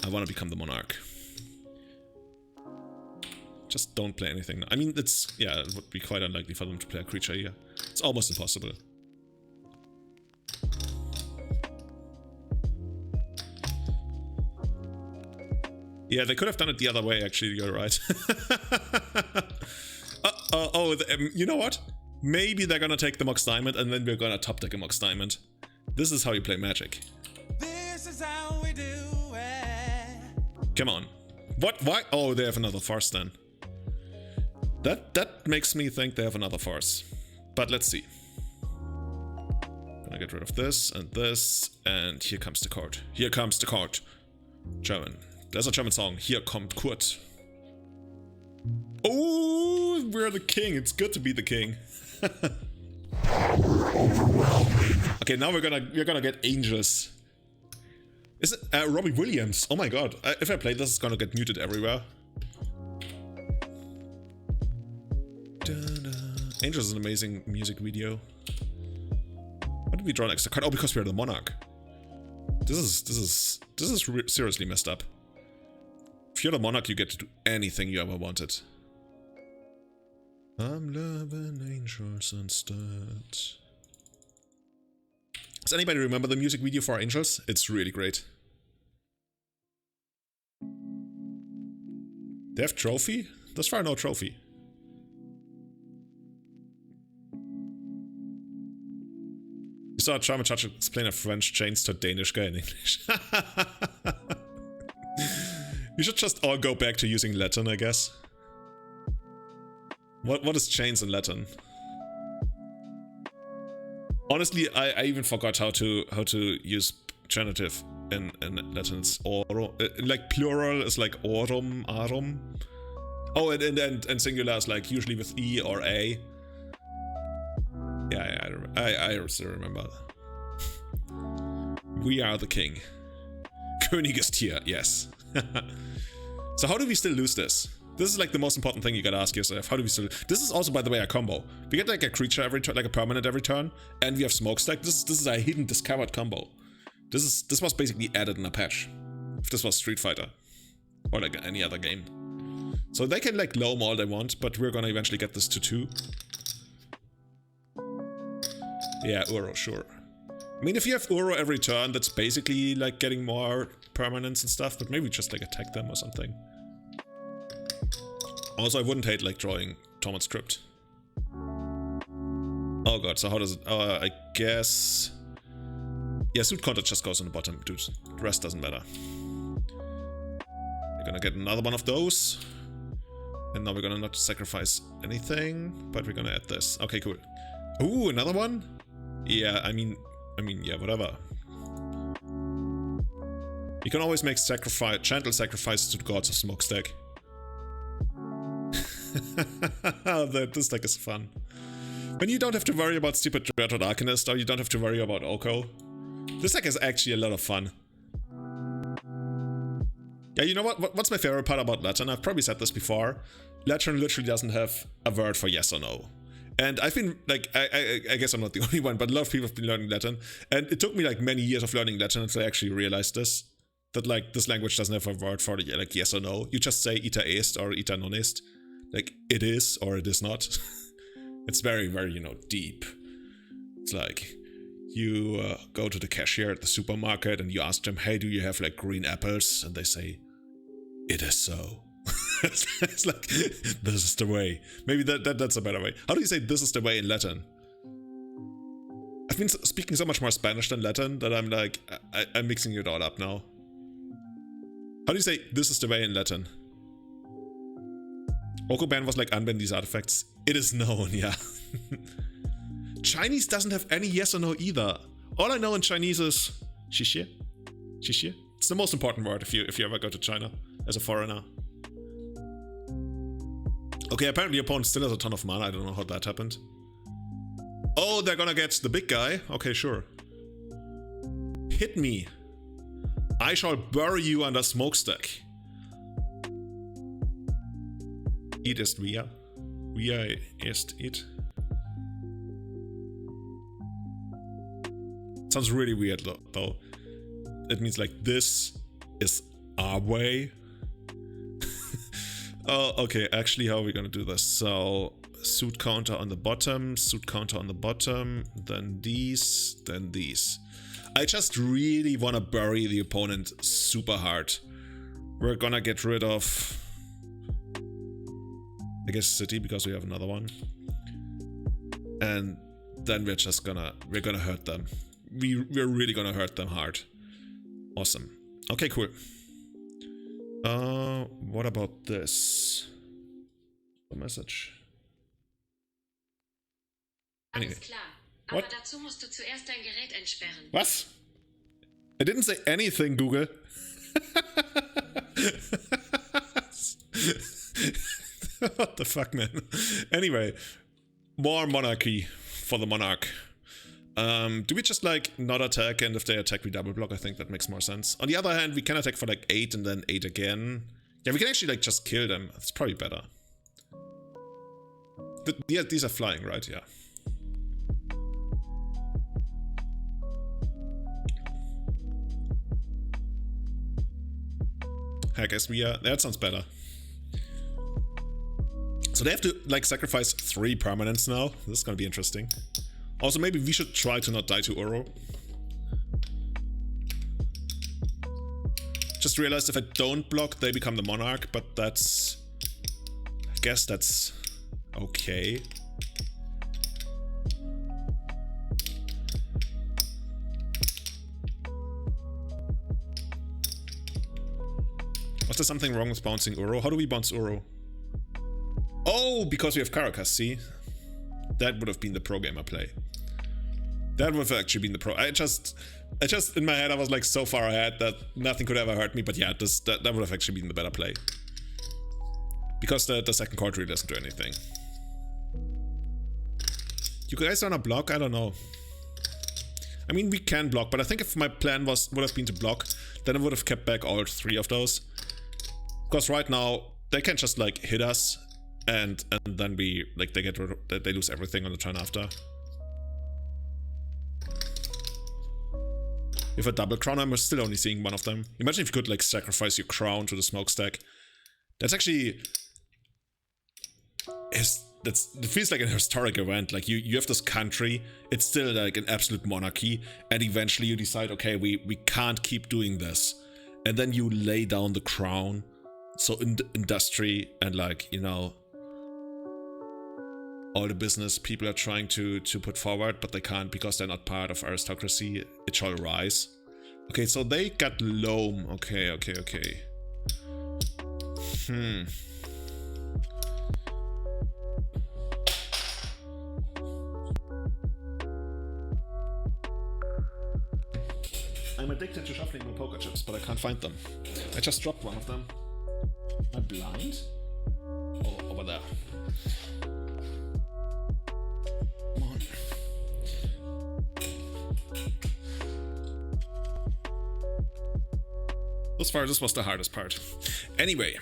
I want to become the monarch. Just don't play anything. I mean, it would be quite unlikely for them to play a creature here. It's almost impossible. Yeah, they could have done it the other way, actually, you're right. You know what? Maybe they're gonna take the Mox Diamond and then we're gonna top deck a Mox Diamond. This is how you play Magic. This is how we do it. Come on. What? Why? Oh, they have another force then. That makes me think they have another force. But let's see. Gonna get rid of this, and here comes the court. Here comes the court. German. There's a German song. Hier kommt Kurt. Oh, we're the king. It's good to be the king. Okay, now we're gonna get angels. Is it Robbie Williams? Oh my god! If I play this, it's gonna get muted everywhere. Angels is an amazing music video. Why did we draw an extra card? Oh, because we're the monarch. This is seriously messed up. If you're the monarch, you get to do anything you ever wanted. I'm loving angels instead. Does anybody remember the music video for Angels? It's really great. They have trophy? Thus far, no trophy. saw a German judge explain a French chains to a Danish guy in English. We should just all go back to using Latin, I guess. What is chains in Latin? Honestly, I even forgot how to use genitive in Latin. It's oro. Like plural is like orum, arum. Oh, and singular is like usually with e or a. Yeah, I still remember. We are the king. König ist hier, yes. So how do we still lose this? This is like the most important thing you gotta ask yourself. How do we still... This is also, by the way, a combo. We get like a creature every turn, like a permanent every turn, and we have Smokestack. This is a hidden discovered combo. This was basically added in a patch. If this was Street Fighter. Or like any other game. So they can like loam all they want, but we're gonna eventually get this to 2. Yeah, Uro, sure. I mean, if you have Uro every turn, that's basically like getting more permanents and stuff, but maybe just like attack them or something. Also, I wouldn't hate like drawing Torment Crypt. Oh god, so how does it... I guess... Yeah, suit counter just goes on the bottom, dude. The rest doesn't matter. We're gonna get another one of those. And now we're gonna not sacrifice anything, but we're gonna add this. Okay, cool. Ooh, another one? Yeah, I mean, yeah, whatever. You can always make gentle sacrifices to the gods of Smokestack. This deck is fun. When you don't have to worry about stupid Dreaded Arcanist, or you don't have to worry about Oko. This deck is actually a lot of fun. Yeah, you know what's my favorite part about Latin? I've probably said this before. Latin literally doesn't have a word for yes or no. And I've been, like, I guess I'm not the only one, but a lot of people have been learning Latin. And it took me, like, many years of learning Latin until I actually realized this. That, like, this language doesn't have a word for, like, yes or no. You just say ita est or ita non est. Like, it is or it is not. It's very, very, you know, deep. It's like, you go to the cashier at the supermarket and you ask them, hey, do you have, like, green apples? And they say, it is so. It's like, this is the way. Maybe that's a better way. How do you say this is the way in Latin? I've been speaking so much more Spanish than Latin that I'm like, I'm mixing it all up now. How do you say this is the way in Latin? Okuban was like, unban these artifacts. It is known, yeah. Chinese doesn't have any yes or no either. All I know in Chinese is xixie. Xixie. It's the most important word if you ever go to China as a foreigner. Okay, apparently your opponent still has a ton of mana. I don't know how that happened. Oh, they're gonna get the big guy? Okay, sure. Hit me. I shall bury you under Smokestack. It ist wir. Wir ist it. Sounds really weird though. It means like this is our way. Oh, okay, actually how are we gonna do this? So, suit counter on the bottom, suit counter on the bottom, then these, then these. I just really wanna bury the opponent super hard. We're gonna get rid of, I guess, City, because we have another one. And then we're gonna hurt them. We're really gonna hurt them hard. Awesome. Okay, cool. What about this? A message. Anyway. Alles klar. Aber dazu musst du zuerst dein Gerät entsperren. Was? I didn't say anything, Google. What the fuck, man? Anyway, more monarchy for the monarch. Do we just like not attack, and if they attack we double block? I think that makes more sense. On the other hand, we can attack for like 8 and then 8 again. Yeah, we can actually like just kill them. That's probably better. Yeah, these are flying, right? Yeah. I guess we are... That sounds better. So they have to like sacrifice 3 permanents now. This is gonna be interesting. Also, maybe we should try to not die to Uro. Just realized if I don't block, they become the monarch, but that's... I guess that's... okay. Was there something wrong with bouncing Uro? How do we bounce Uro? Oh, because we have Caracas, see? That would have been the pro gamer play. That would have actually been the pro. I just in my head I was like so far ahead that nothing could ever hurt me, but yeah, that would have actually been the better play. Because the second card really doesn't do anything. You guys wanna block? I don't know. I mean, we can block, but I think if my plan would have been to block, then I would have kept back all 3 of those. Because right now they can just like hit us, and then we like they lose everything on the turn after. With a double crown, I'm still only seeing one of them. Imagine if you could like sacrifice your crown to the smokestack. That's actually it feels like an historic event. Like you have this country, it's still like an absolute monarchy, and eventually you decide, okay, we can't keep doing this, and then you lay down the crown. So industry and like, you know, all the business people are trying to put forward, but they can't because they're not part of aristocracy. It shall rise. Okay, so they got loam. Okay. I'm addicted to shuffling my poker chips, but I can't find them. I just dropped one of them. Am I blind? Oh, over there. Come on. Thus far, this was the hardest part. Anyway.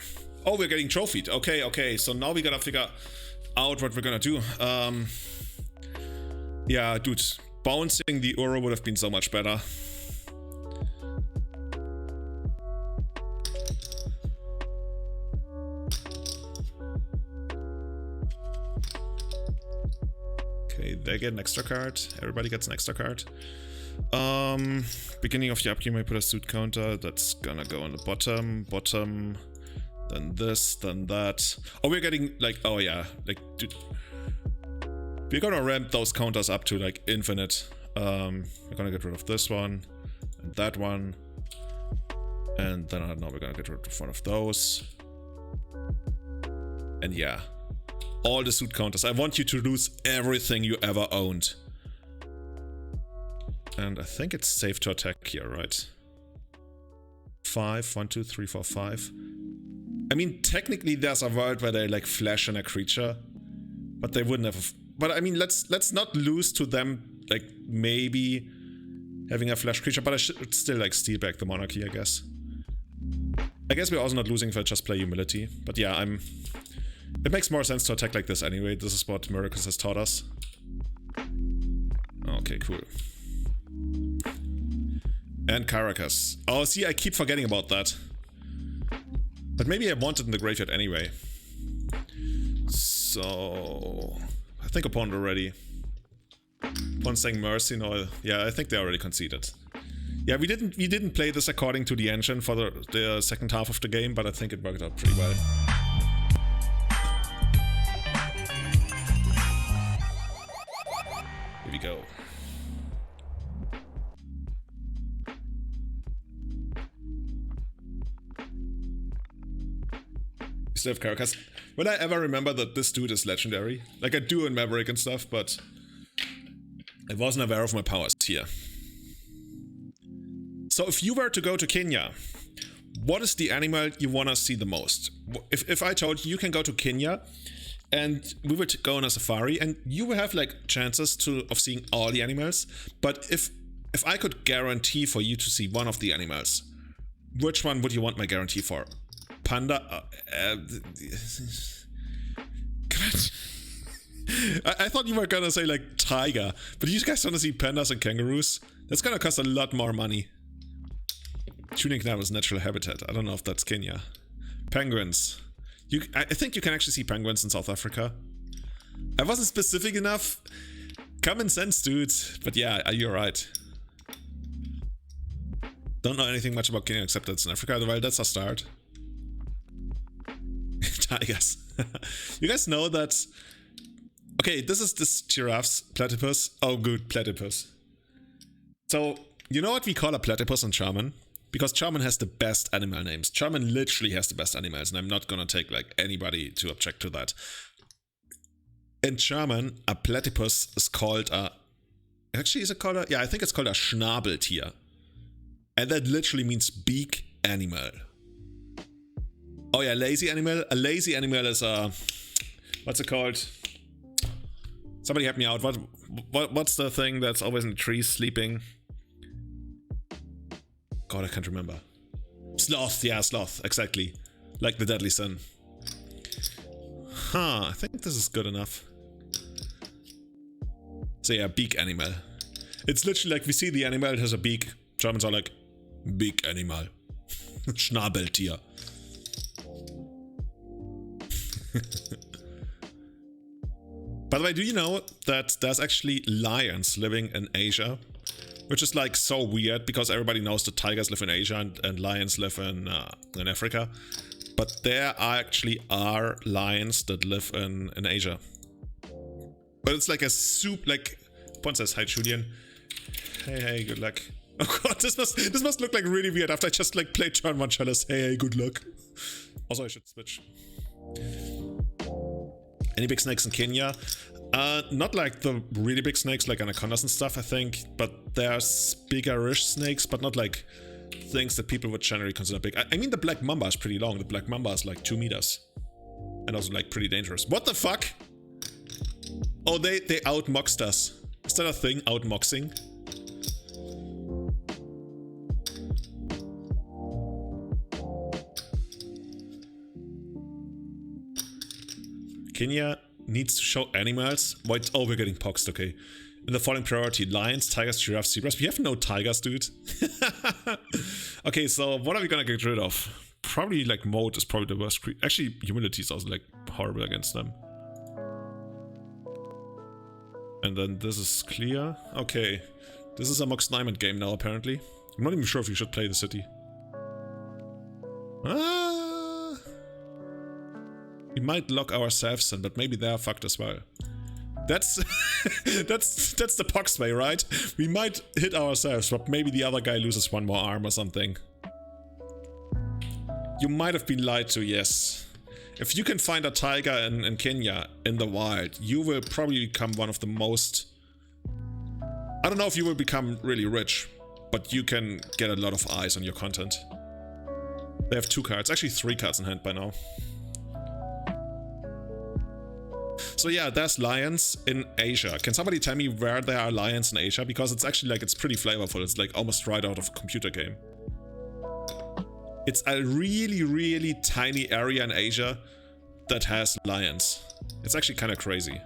Oh, we're getting trophied. Okay. So now we gotta figure out what we're gonna do. Yeah, dude. Bouncing the Uro would have been so much better. Okay, they get an extra card. Everybody gets an extra card. Beginning of the upgame, I put a suit counter. That's gonna go on the bottom. Then this, then that. Oh, we're getting like, oh yeah, like, dude. We're gonna ramp those counters up to like infinite. We're gonna get rid of this one and that one. And then I don't know, we're gonna get rid of one of those. And yeah. All the suit counters. I want you to lose everything you ever owned. And I think it's safe to attack here, right? 5, 1, 2, 3, 4, 5. I mean, technically there's a world where they like flash in a creature, but they wouldn't have. But I mean, let's not lose to them like maybe having a flash creature, but I should still like steal back the monarchy, I guess. I guess we're also not losing if I just play humility. But yeah, it makes more sense to attack like this anyway. This is what Miracles has taught us. Okay, cool. And Caracas. Oh, see, I keep forgetting about that. But maybe I want it in the graveyard anyway. So I think opponent already. Opponent saying Mercy, no, yeah, I think they already conceded. Yeah, we didn't play this according to the engine for the second half of the game, but I think it worked out pretty well. Here we go. We still have Caracas. Will I ever remember that this dude is legendary? Like I do in Maverick and stuff, but I wasn't aware of my powers here. So if you were to go to Kenya, what is the animal you want to see the most? If I told you you can go to Kenya and we would go on a safari and you will have like chances of seeing all the animals, but if I could guarantee for you to see one of the animals, which one would you want my guarantee for? Panda? I thought you were gonna say like tiger, but you guys want to see pandas and kangaroos? That's gonna cost a lot more money. Tuning Canal is natural habitat. I don't know if that's Kenya. Penguins. I think you can actually see penguins in South Africa. I wasn't specific enough. Common sense, dude. But yeah, you're right. Don't know anything much about Kenya except that it's in Africa. Well, that's a start. Tigers. You guys know that... Okay, this is this giraffe's platypus. Oh, good, platypus. So, you know what we call a platypus in German? because German has the best animal names. German literally has the best animals, and I'm not gonna take like anybody to object to that. In German, a platypus is called a... Actually, is it called a... Yeah, I think it's called a Schnabeltier. And that literally means beak animal. Oh yeah, lazy animal. A lazy animal is a... What's it called? Somebody help me out. What's the thing that's always in the trees sleeping? God, I can't remember. Sloth. Yeah, sloth. Exactly. Like the deadly sin. Huh, I think this is good enough. So yeah, beak animal. It's literally like we see the animal, it has a beak. Germans are like, beak animal. Schnabeltier. By the way, do you know that there's actually lions living in Asia? Which is like so weird because everybody knows that tigers live in Asia and lions live in Africa. But there actually are lions that live in Asia. But it's like a soup, like... Pon says, hi Julian. Hey, good luck. Oh god, this must look like really weird after I just like played turn 1 chalice. Hey, good luck. Also, I should switch. Any big snakes in Kenya? Not like the really big snakes like anacondas and stuff, I think. But there's bigger-ish snakes, but not like things that people would generally consider big. I mean, the black mamba is pretty long. The black mamba is like 2 meters. And also like pretty dangerous. What the fuck? Oh, they outmoxed us. Is that a thing? Outmoxing? Kenya needs to show animals. Wait, oh, we're getting poxed, okay. In the following priority, lions, tigers, giraffes, zebras. We have no tigers, dude. Okay, so what are we gonna get rid of? Probably like mode is probably the worst. Actually, humility is also like horrible against them. And then this is clear. Okay. This is a Mox Diamond game now, apparently. I'm not even sure if we should play the city. Ah! We might lock ourselves in, but maybe they are fucked as well. That's that's the pox way, right? We might hit ourselves, but maybe the other guy loses 1 more arm or something. You might have been lied to, yes. If you can find a tiger in Kenya in the wild, you will probably become one of the most... I don't know if you will become really rich, but you can get a lot of eyes on your content. They have 2 cards, actually 3 cards in hand by now. So yeah, there's lions in Asia. Can somebody tell me where there are lions in Asia? Because it's actually like, it's pretty flavorful. It's like almost right out of a computer game. It's a really, really tiny area in Asia that has lions. It's actually kind of crazy.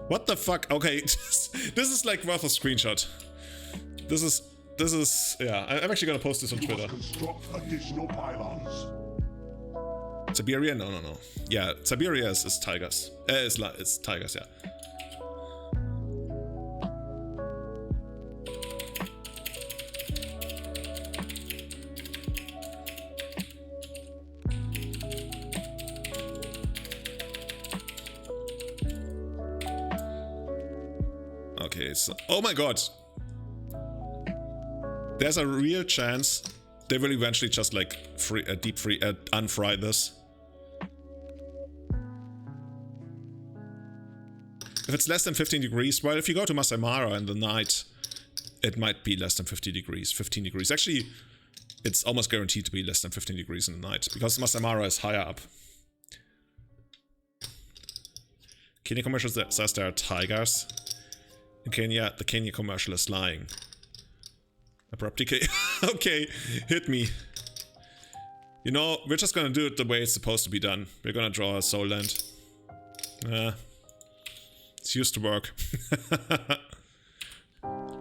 What the fuck? Okay, this is like worth a screenshot. This is, yeah, I'm actually gonna post this on Twitter. Construct additional pylons. Siberia? No. Yeah, Siberia is tigers. It's tigers, yeah. Okay, so... Oh my god! There's a real chance they will eventually just like unfry this. If it's less than 15 degrees, well, if you go to Masai Mara in the night, it might be less than 50 degrees, 15 degrees. Actually, it's almost guaranteed to be less than 15 degrees in the night, because Masai Mara is higher up. Kenya commercial says there are tigers. In Kenya, the Kenya commercial is lying. Abrupt decay. Okay, hit me. You know, we're just gonna do it the way it's supposed to be done. We're gonna draw a soul land. It's used to work.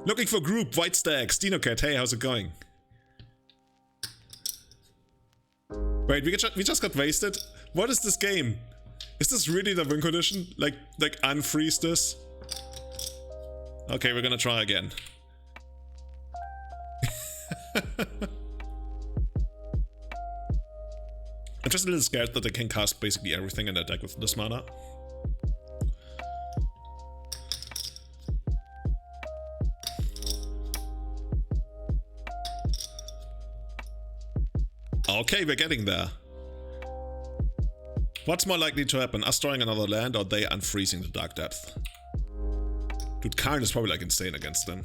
Looking for group, White Stax, DinoCat, hey, how's it going? Wait, we just got wasted? What is this game? Is this really the win condition? Like unfreeze this? Okay, we're gonna try again. I'm just a little scared that I can cast basically everything in the deck with this mana. Okay, we're getting there. What's more likely to happen? Us drawing another land or they unfreezing the Dark Depth? Dude, Karn is probably like insane against them.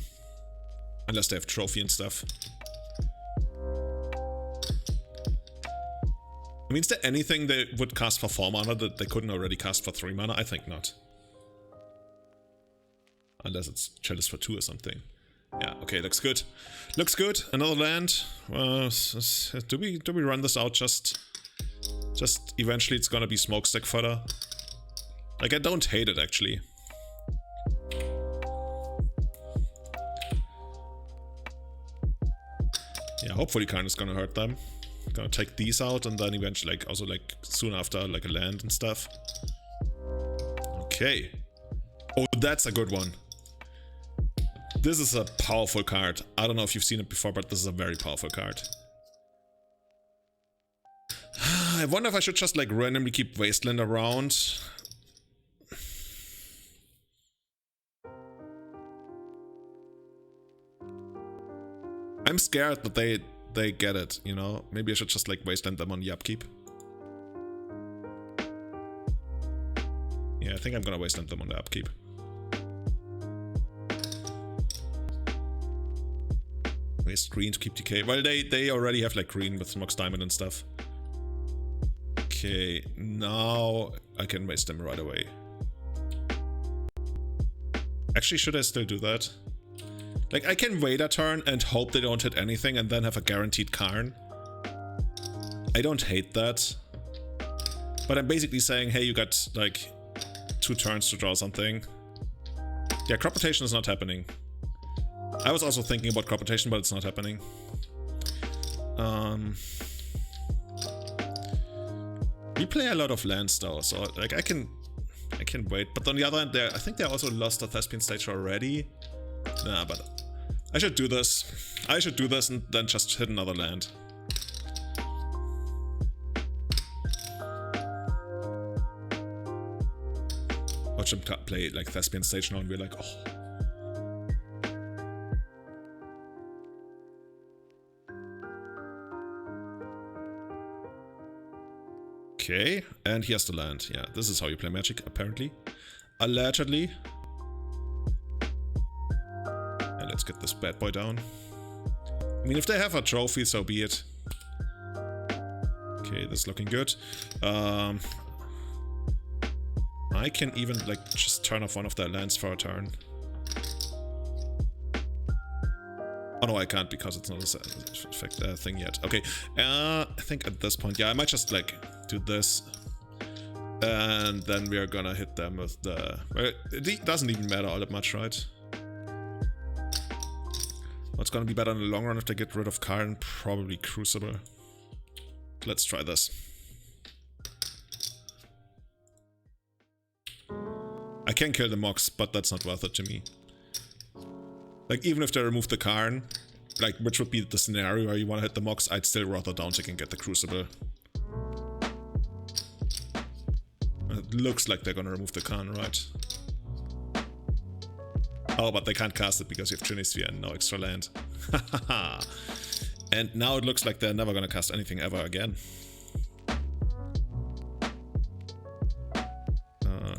Unless they have trophy and stuff. I mean, is there anything they would cast for 4 mana that they couldn't already cast for 3 mana? I think not. Unless it's Chalice for 2 or something. Yeah, okay, looks good. Looks good. Another land. Do we run this out just eventually it's gonna be smokestack fodder? Like, I don't hate it actually. Yeah, hopefully Karn is gonna hurt them. Gonna take these out and then eventually, like, also like soon after, like a land and stuff. Okay. Oh, that's a good one. This is a powerful card. I don't know if you've seen it before, but this is a very powerful card. I wonder if I should just like randomly keep Wasteland around. I'm scared that they get it, you know? Maybe I should just like Wasteland them on the upkeep. Yeah, I think I'm gonna Wasteland them on the upkeep. Waste green to keep decay. Well, they already have like green with Mox Diamond and stuff. Okay, now I can waste them right away. Actually, should I still do that? Like, I can wait a turn and hope they don't hit anything and then have a guaranteed Karn. I don't hate that. But I'm basically saying, hey, you got like 2 turns to draw something. Yeah, crop rotation is not happening. I was also thinking about crop rotation, but it's not happening. We play a lot of lands though, so like I can wait. But on the other hand, I think they also lost the Thespian stage already. Nah, but I should do this. I should do this and then just hit another land. Watch them play like Thespian stage now and we're like, oh. Okay, and here's the land. Yeah, this is how you play Magic, apparently. Allegedly. And let's get this bad boy down. I mean, if they have a trophy, so be it. Okay, this is looking good. I can even, like, just turn off one of their lands for a turn. Oh no, I can't because it's not a thing yet. Okay, I think at this point, yeah, I might just, like, do this. And then we are gonna hit them with the... Well, it doesn't even matter all that much, right? What's gonna be better in the long run if they get rid of Karn? Probably Crucible. Let's try this. I can kill the Mox, but that's not worth it to me. Like, even if they remove the Karn, like, which would be the scenario where you want to hit the Mox, I'd still rather downtick and get the Crucible. It looks like they're gonna remove the Karn, right? Oh, but they can't cast it because you have Trinisphere and no extra land. And now it looks like they're never gonna cast anything ever again.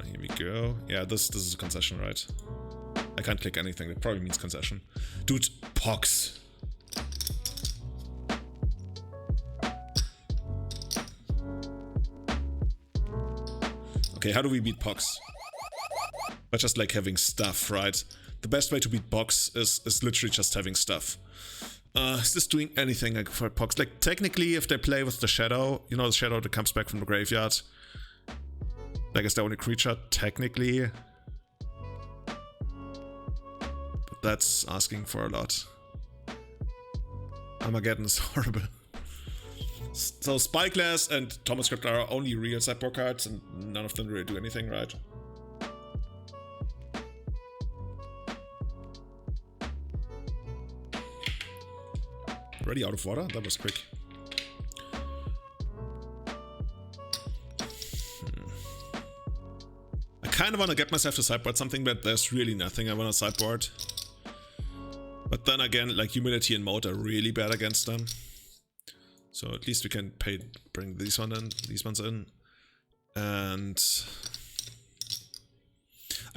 Here we go. Yeah, this is a concession, right? I can't click anything, that probably means concession. Dude, Pox. Okay, how do we beat Pox? By just like having stuff, right? The best way to beat Pox is literally just having stuff. Is this doing anything like for Pox? Like, technically, if they play with the Shadow, you know, the Shadow that comes back from the graveyard, like, it's the only creature, technically. But that's asking for a lot. Armageddon is horrible. So Spyglass and Thomas Crypt are only real sideboard cards, and none of them really do anything, right? Already out of water? That was quick. I kind of want to get myself to sideboard something, but there's really nothing I want to sideboard. But then again, like, Humility and Moat are really bad against them. So at least we can bring these ones in. And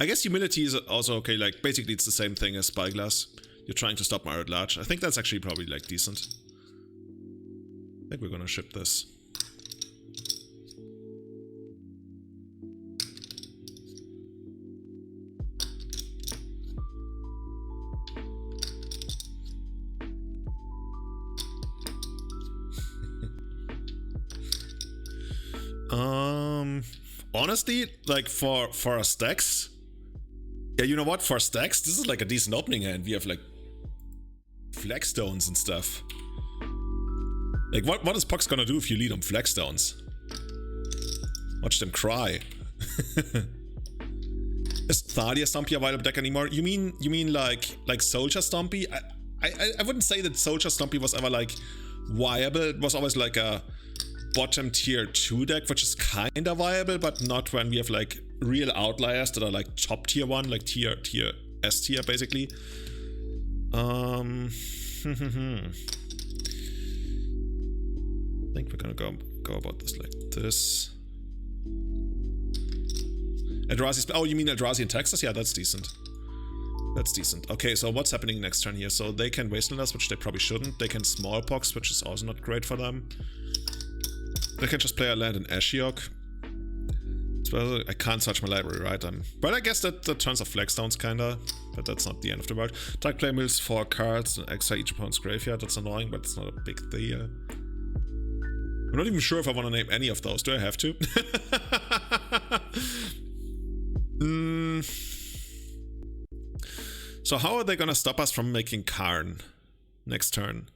I guess humility is also okay, like basically it's the same thing as spyglass. You're trying to stop Mario at large. I think that's actually probably like decent. I think we're gonna ship this. Honestly, like for a Stax, yeah, you know what? For Stax, this is like a decent opening hand. We have like flagstones and stuff. Like what is Pox gonna do if you lead on flagstones? Watch them cry. Is Thalia Stumpy a viable deck anymore? You mean like Soldier Stumpy? I wouldn't say that Soldier Stumpy was ever like viable. It was always like a bottom tier 2 deck, which is kinda viable, but not when we have like real outliers that are like top tier 1, like tier S tier basically. I think we're gonna go about this like this. Eldrazi, oh, you mean Eldrazi in Texas? Yeah, that's decent. That's decent. Okay, so what's happening next turn here? So they can Wasteland us, which they probably shouldn't. They can Smallpox, which is also not great for them. They can just play a land in Ashiok. So I can't search my library, right? But I guess that turns off flagstones kinda. But that's not the end of the world. Dark Play mills 4 cards and extra each opponent's graveyard. That's annoying, but it's not a big deal. I'm not even sure if I want to name any of those. Do I have to? So how are they gonna stop us from making Karn next turn?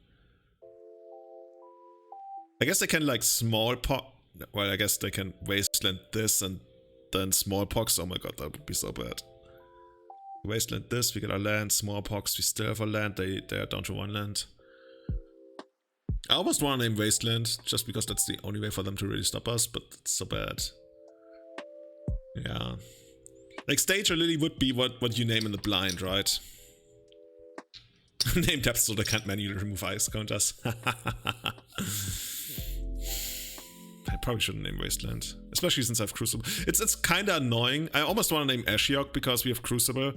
I guess they can like Smallpox. Well, I guess they can Wasteland this and then Smallpox. Oh my god, that would be so bad. Wasteland this, we get our land. Smallpox, we still have a land. They are down to 1 land. I almost want to name Wasteland, just because that's the only way for them to really stop us, but it's so bad. Yeah. Like Stage or Lily would be what you name in the blind, right? Name depth so they can't manually remove ice counters. I probably shouldn't name Wasteland, especially since I have Crucible. It's kind of annoying. I almost want to name Ashiok because we have Crucible.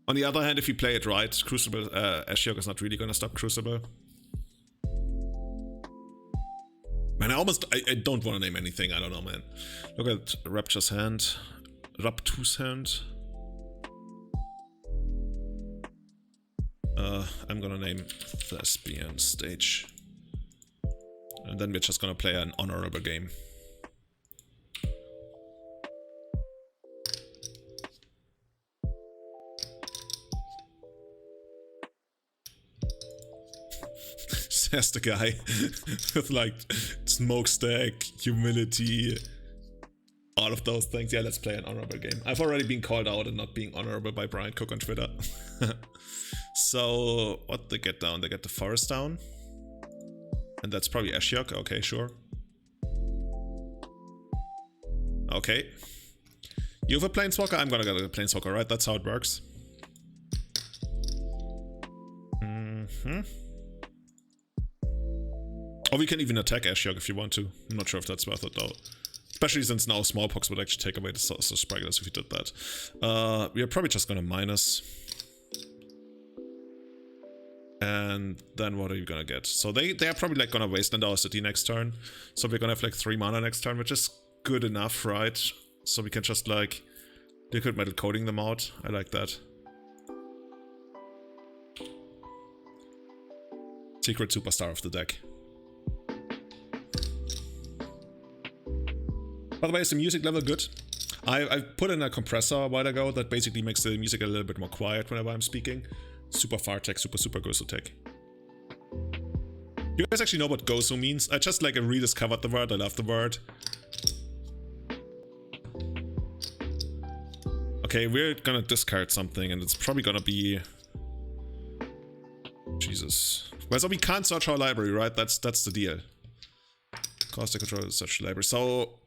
On the other hand, if you play it right, Crucible, Ashiok is not really gonna stop Crucible. Man, I don't want to name anything. I don't know, man. Look at Rapture's hand, Raptu's hand. I'm gonna name Thespian Stage. And then we're just gonna play an honorable game. Says the guy with like smokestack, humility, all of those things. Yeah, let's play an honorable game. I've already been called out and not being honorable by Brian Cook on Twitter. So, what they get down? They get the forest down. And that's probably Ashiok. Okay, sure. Okay. You have a Planeswalker? I'm gonna get a Planeswalker, right? That's how it works. Or we can even attack Ashiok if you want to. I'm not sure if that's worth it though. Especially since now Smallpox would actually take away the Sprigglers if we did that. We are probably just gonna minus. And then what are you gonna get? So they are probably like gonna wasteland our city next turn. So we're gonna have like 3 mana next turn, which is good enough, right? So we can just like liquid metal coding them out. I like that. Secret superstar of the deck. By the way, is the music level good? I put in a compressor a while ago that basically makes the music a little bit more quiet whenever I'm speaking. Super far tech, super gosu tech. You guys actually know what gosu means? I just like rediscovered the word. I love the word. Okay, we're gonna discard something and it's probably gonna be... Jesus. Well, so we can't search our library, right? That's the deal. Cost to control search library. So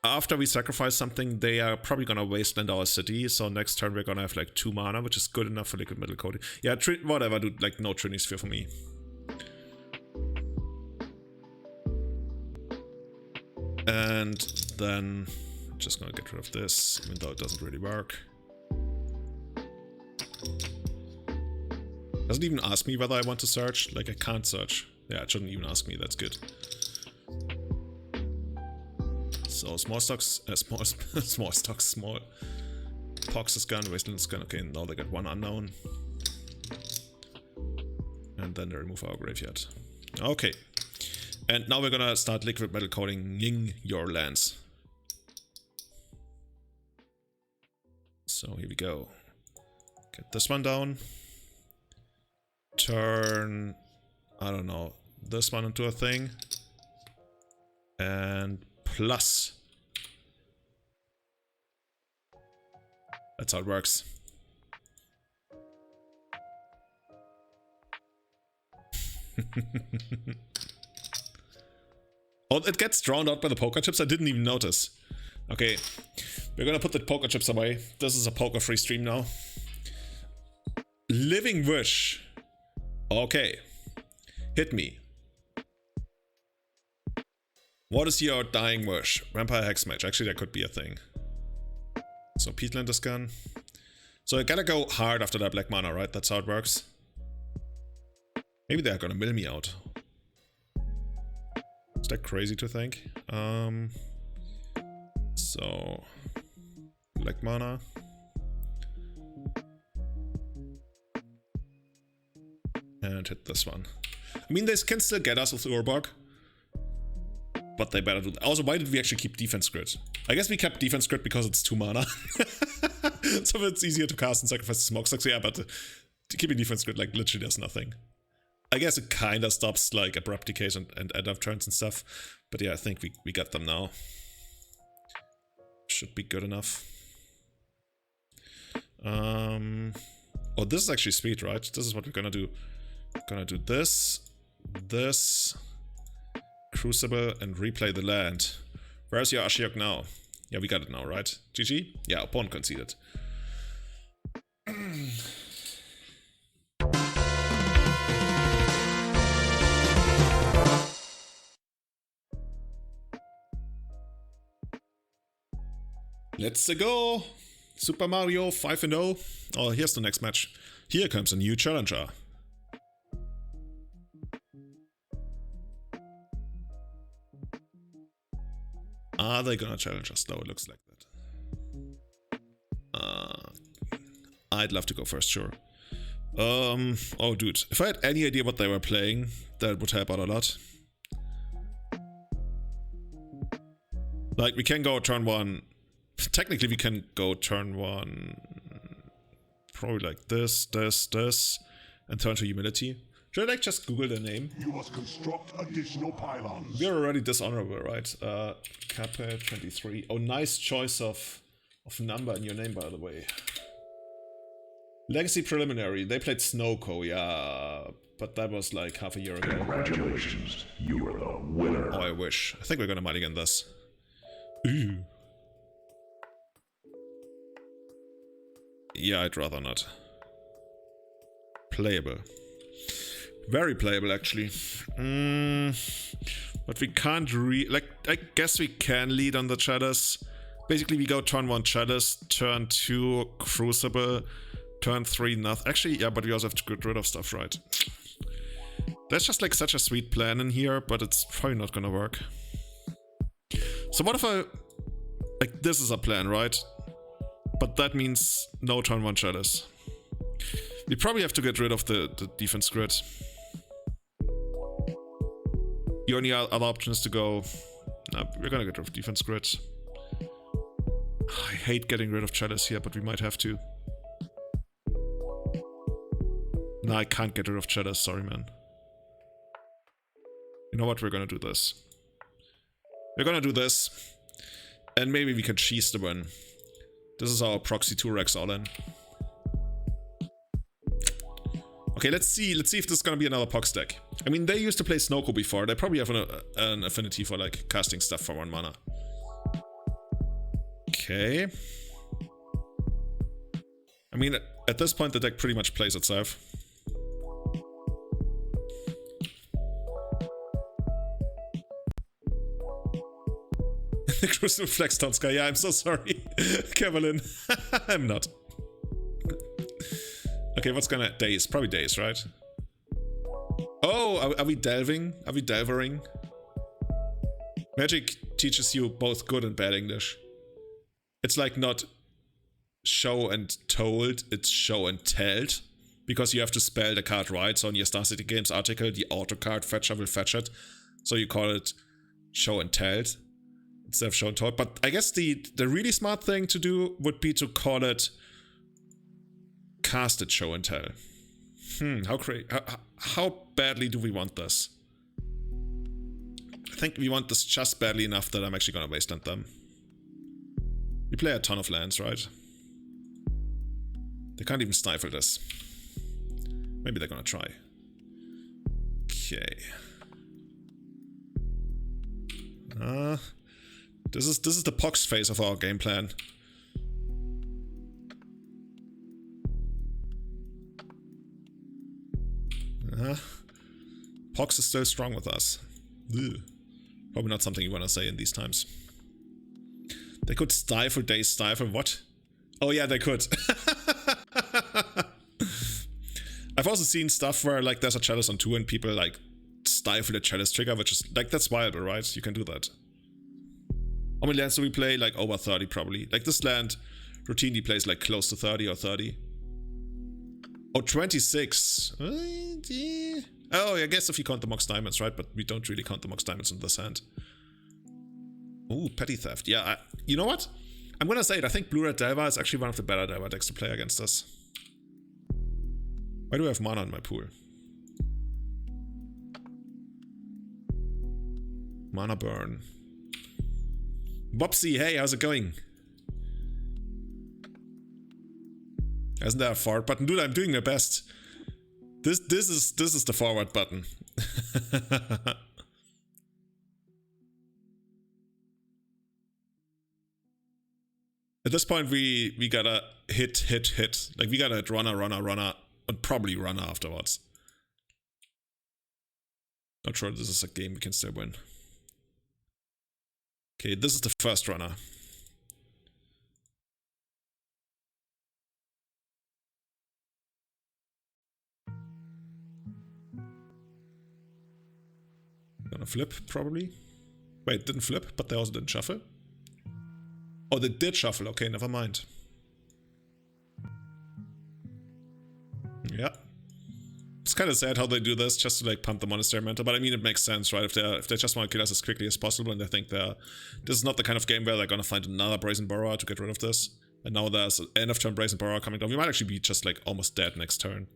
after we sacrifice something, they are probably gonna wasteland our city. So next turn we're gonna have like 2 mana, which is good enough for liquid metal coating. Yeah, whatever, dude. Like no Trini Sphere for me. And then I'm just gonna get rid of this, even though it doesn't really work. Doesn't even ask me whether I want to search. Like I can't search. Yeah, it shouldn't even ask me. That's good. So small stocks, small Pox is gone, Wasteland is gone. Okay, now they got 1 unknown. And then they remove our graveyard. Okay. And now we're gonna start liquid metal coating your lands. So here we go. Get this one down. Turn, I don't know, this one into a thing. And plus. That's how it works. Oh, it gets drowned out by the poker chips? I didn't even notice. Okay, we're gonna put the poker chips away. This is a poker-free stream now. Living Wish. Okay. Hit me. What is your dying wish? Vampire Hex Match. Actually, that could be a thing. So Peatland is gone. So I gotta go hard after that black mana, right? That's how it works. Maybe they're gonna mill me out. Is that crazy to think? So black mana. And hit this one. I mean, they can still get us with Urborg. But they better do that. Also, why did we actually keep Defense Grid? I guess we kept Defense Grid because it's 2 mana. So it's easier to cast and sacrifice the Smokestacks. Yeah, but keeping Defense Grid, like, literally does nothing. I guess it kind of stops, like, Abrupt Decays and end of turns and stuff. But yeah, I think we got them now. Should be good enough. Oh, this is actually sweet, right? This is what we're gonna do. Gonna do this, Crucible, and replay the land. Where's your Ashiok now? Yeah, we got it now, right? GG? Yeah, opponent conceded. Let's go! Super Mario 5-0. Oh, here's the next match. Here comes a new challenger. Are they gonna challenge us? No, it looks like that. I'd love to go first, sure. Oh dude, if I had any idea what they were playing, that would help out a lot. Like, we can go turn 1. Technically, we can go turn 1. Probably like this, and turn to Humility. Should I like just Google the name? You must construct additional pylons. We're already dishonorable, right? Capet 23. Oh, nice choice of number in your name, by the way. Legacy Preliminary. They played Snowco, yeah. But that was like half a year ago. Congratulations, you are the winner. Oh, I wish. I think we're gonna mulligan this. Ooh. Yeah, I'd rather not. Playable. Very playable, actually. But we can't I guess we can lead on the Chalice. Basically, we go turn 1 Chalice, turn 2 Crucible, turn 3 nothing. Actually, yeah, but we also have to get rid of stuff, right? That's just like such a sweet plan in here, but it's probably not gonna work. So what if I... Like, this is a plan, right? But that means no turn 1 Chalice. We probably have to get rid of the defense grid. The only other option is to go... No, we're gonna get rid of defense grid. I hate getting rid of Chalice here, but we might have to. No, I can't get rid of Chalice, sorry man. You know what, we're gonna do this. We're gonna do this. And maybe we can cheese the win. This is our proxy 2 Rex all in. Okay, let's see if this is gonna be another Pox deck. I mean, they used to play Snowco before. They probably have an affinity for like casting stuff for 1 mana. Okay. I mean, at this point, the deck pretty much plays itself. The Crystal Flagstone Sky. Yeah, I'm so sorry, Kevin. I'm not. Okay, what's gonna... Days. Probably days, right? Oh, are we delving? Are we delvering? Magic teaches you both good and bad English. It's like not show and told, it's show and telled. Because you have to spell the card right. So in your Star City Games article, the auto card fetcher will fetch it. So you call it show and telled instead of show and told. But I guess the really smart thing to do would be to call it casted show and tell. How badly do we want this? I think we want this just badly enough that I'm actually gonna wasteland them. We play a ton of lands, right? They can't even stifle this. Maybe they're gonna try. Okay. This is the Pox phase of our game plan. Pox is still strong with us. Ugh. Probably not something you want to say in these times. They could stifle, they stifle, what? Oh yeah, they could. I've also seen stuff where like there's a chalice on 2 and people like stifle the chalice trigger, which is like, that's viable, right? You can do that. How many lands do we play? Like over 30 probably. Like this land routinely plays like close to 30 or 30. Oh, 26. Oh, I guess if you count the Mox Diamonds, right? But we don't really count the Mox Diamonds in this hand. Ooh, Petty Theft. Yeah, you know what? I'm gonna say it. I think Blue Red Delver is actually one of the better Delver decks to play against us. Why do I have mana in my pool? Mana burn. Bopsy, hey, how's it going? Isn't there a forward button? Dude, I'm doing my best. This is the forward button. At this point, we gotta hit. Like, we gotta hit runner, and probably runner afterwards. Not sure this is a game we can still win. Okay, this is the first runner. Gonna flip, probably. Wait, didn't flip, but they also didn't shuffle. Oh, they did shuffle. Okay, never mind. Yeah. It's kind of sad how they do this, just to like pump the Monastery Mentor, but I mean it makes sense, right? If they just want to kill us as quickly as possible and they think this is not the kind of game where they're gonna find another Brazen Borrower to get rid of this. And now there's an end of turn Brazen Borrower coming down. We might actually be just like almost dead next turn.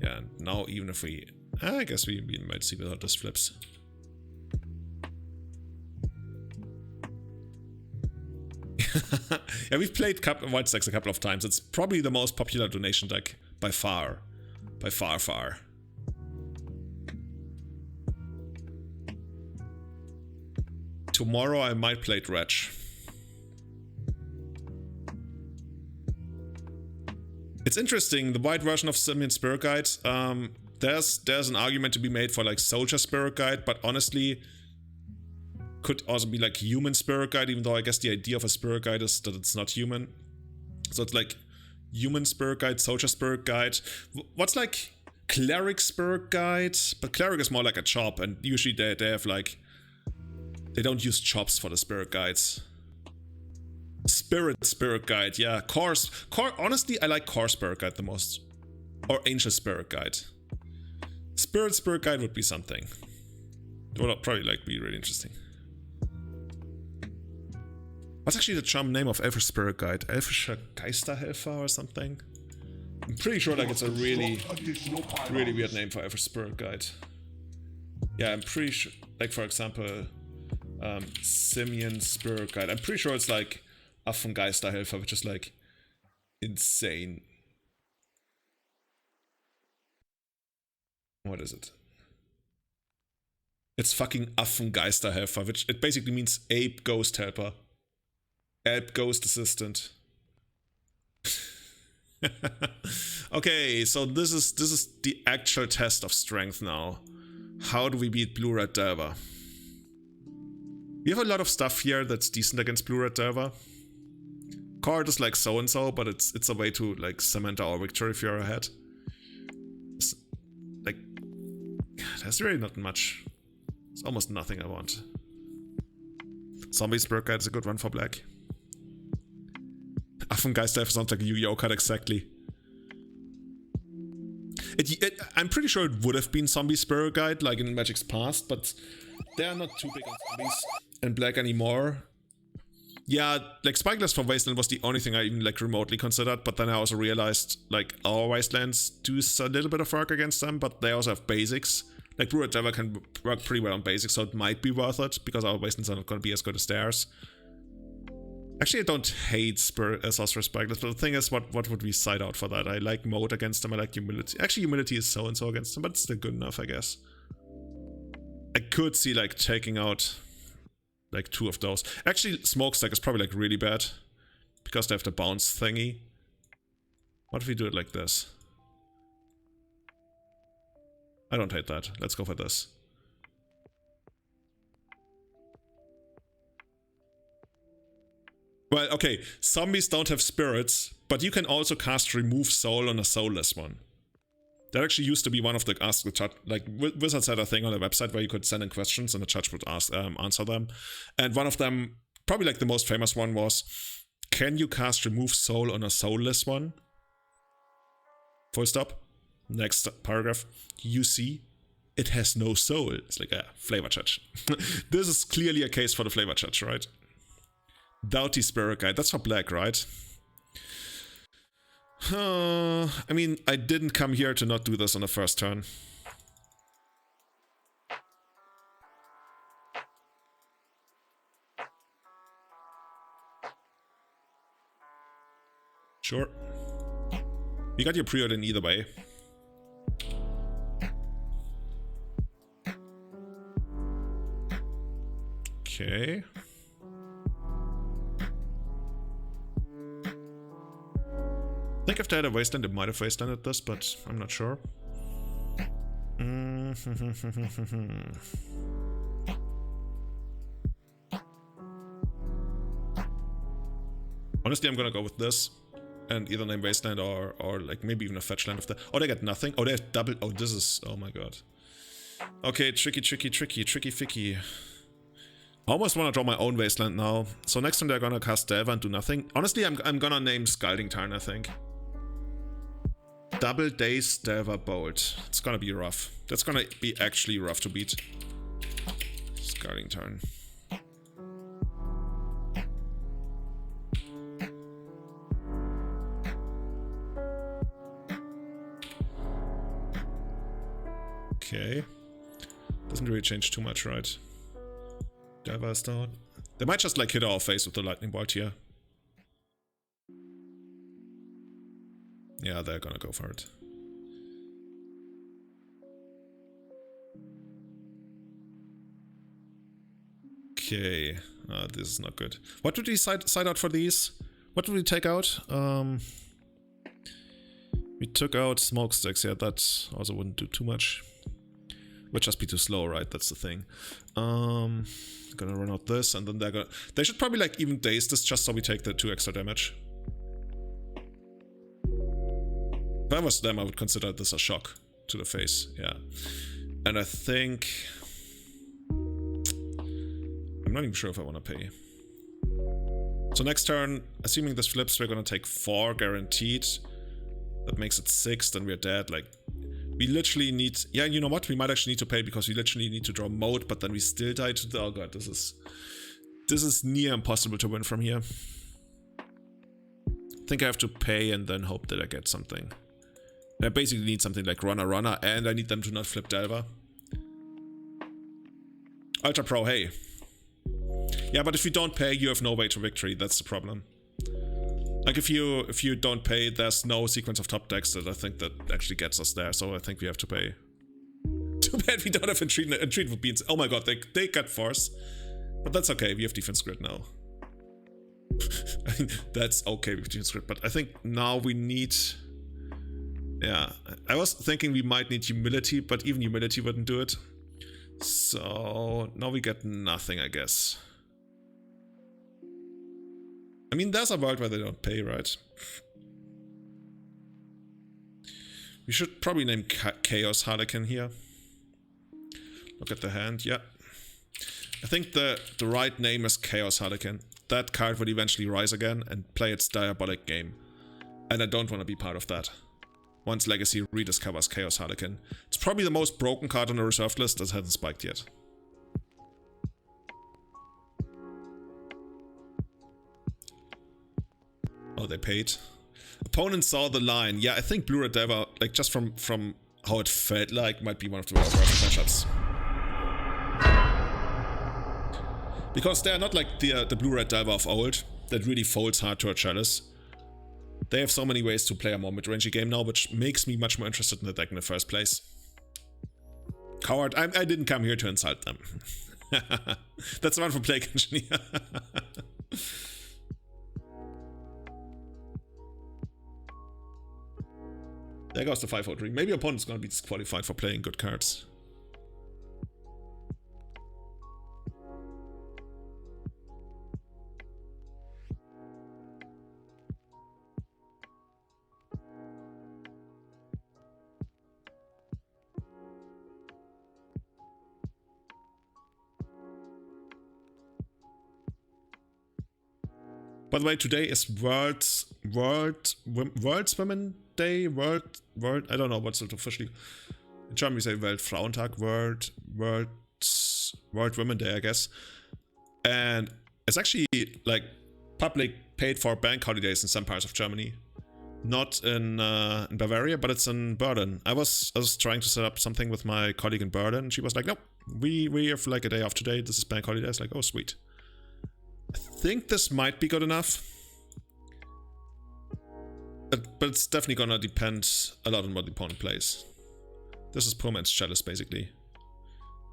Yeah, and now even if we... I guess we might see without this flips. Yeah, we've played White Stacks a couple of times. It's probably the most popular donation deck by far. By far. Tomorrow I might play Dredge. It's interesting, the white version of Simian Spirit Guide, there's an argument to be made for like Soldier Spirit Guide, but honestly could also be like Human Spirit Guide, even though I guess the idea of a Spirit Guide is that it's not human. So it's like Human Spirit Guide, Soldier Spirit Guide. What's like Cleric Spirit Guide? But Cleric is more like a chop, and usually they have like... They don't use chops for the Spirit Guides. Spirit Guide, yeah. Core, honestly, I like Core Spirit Guide the most. Or Angel Spirit Guide. Spirit Guide would be something. It would probably like be really interesting. What's actually the charm name of Elfish Spirit Guide? Elfischer Geisterhelfer or something? I'm pretty sure like it's a really weird name for Elfish Spirit Guide. Yeah, I'm pretty sure, like for example, Simian Spirit Guide. I'm pretty sure it's like Affen Geisterhelfer, which is like insane. What is it? It's fucking Affen Geisterhelfer, which it basically means ape ghost helper. Add Ghost Assistant. Okay, so this is the actual test of strength now. How do we beat Blue Red Delver? We have a lot of stuff here that's decent against Blue Red Delver. Card is like so and so, but it's a way to like cement our victory if you're ahead. It's, like, there's really not much. It's almost nothing I want. Zombie Spirit Guide is a good one for black. Affengeist sounds like a Yu-Gi-Oh card exactly. I'm pretty sure it would have been Zombie Spirit Guide like in Magic's past, but they are not too big on zombies and black anymore. Yeah, like Spikeless for Wasteland was the only thing I even like remotely considered, but then I also realized like our Wastelands do a little bit of work against them, but they also have basics. Like Blue Red Delver can work pretty well on basics, so it might be worth it because our Wastelands are not going to be as good as theirs. Actually, I don't hate Sorcerer Spikeless, but the thing is, what would we side out for that? I like Mode against them, I like Humility. Actually, Humility is so and so against them, but it's still good enough, I guess. I could see like taking out like 2 of those. Actually, Smokestack is probably like really bad because they have the bounce thingy. What if we do it like this? I don't hate that. Let's go for this. Well, okay, zombies don't have spirits, but you can also cast Remove Soul on a soulless one. That actually used to be one of the Ask the Judge, like Wizards had a thing on their website where you could send in questions and the judge would answer them. And one of them, probably like the most famous one, was, can you cast Remove Soul on a soulless one? Full stop. Next paragraph. You see, it has no soul. It's like a flavor judge. This is clearly a case for the flavor judge, right? Doughty Spirit Guide. That's for black, right? I mean, I didn't come here to not do this on the first turn. Sure. You got your pre-order in either way. Okay. I think if they had a Wasteland, it might have Wastelanded this, but I'm not sure. Honestly, I'm gonna go with this. And either name Wasteland or like maybe even a fetch land of the... Oh, they got nothing? Oh, they have double... Oh, this is... Oh my god. Okay, tricky ficky. I almost want to draw my own Wasteland now. So next time they're gonna cast Delver and do nothing. Honestly, I'm gonna name Scalding Tarn, I think. Double Days Delver Bolt. It's gonna be rough. That's gonna be actually rough to beat. Scalding Tarn. Okay. Doesn't really change too much, right? Delver is down. They might just like hit our face with the lightning bolt here. Yeah, they're gonna go for it. Okay. This is not good. What did we side out for these? What did we take out? We took out Smokestacks. Yeah, that also wouldn't do too much. Would just be too slow, right? That's the thing. Gonna run out this, and then they should probably like even daze this just so we take the 2 extra damage. If I was them, I would consider this a shock to the face. Yeah, and I think I'm not even sure if I want to pay. So next turn, assuming this flips, we're gonna take 4 guaranteed. That makes it 6. Then we're dead. Like. We literally need... Yeah, you know what? We might actually need to pay because we literally need to draw Mode, but then we still die to the... Oh god, this is near impossible to win from here. I think I have to pay and then hope that I get something. I basically need something like Runner, and I need them to not flip Delver. Ultra Pro, hey. Yeah, but if you don't pay, you have no way to victory. That's the problem. Like if you don't pay, there's no sequence of top decks that I think that actually gets us there. So I think we have to pay. Too bad we don't have Entreat. Entreat would be... Oh my god, they got Force. But that's okay, we have Defense Grid now. I mean, that's okay with Gene script, but I think now we need... Yeah, I was thinking we might need humility, but even humility wouldn't do it. So now we get nothing, I guess. I mean, there's a world where they don't pay, right? We should probably name Chaos Harlequin here. Look at the hand, yeah. I think the right name is Chaos Harlequin. That card will eventually rise again and play its diabolic game. And I don't want to be part of that. Once Legacy rediscovers Chaos Harlequin. It's probably the most broken card on the reserved list that hasn't spiked yet. Oh, they paid. Opponent saw the line. Yeah, I think Blue-Red Delver, like just from how it felt like, might be one of the worst matchups. Because they're not like the Blue-Red Delver of old that really folds hard to a chalice. They have so many ways to play a more mid-rangey game now, which makes me much more interested in the deck in the first place. Coward, I didn't come here to insult them. That's the one from Plague Engineer. There goes the 5-0 dream. Maybe opponent's gonna be disqualified for playing good cards. By the way, today is World Women Day. World. I don't know what's it officially. In German we say Weltfrauentag. World Women Day, I guess. And it's actually like public paid for bank holidays in some parts of Germany. Not in Bavaria, but it's in Berlin. I was trying to set up something with my colleague in Berlin. And she was like, "No, we have like a day off today. This is bank holiday." I was like, "Oh, sweet." I think this might be good enough. But it's definitely gonna depend a lot on what the opponent plays. This is poor man's chalice, basically.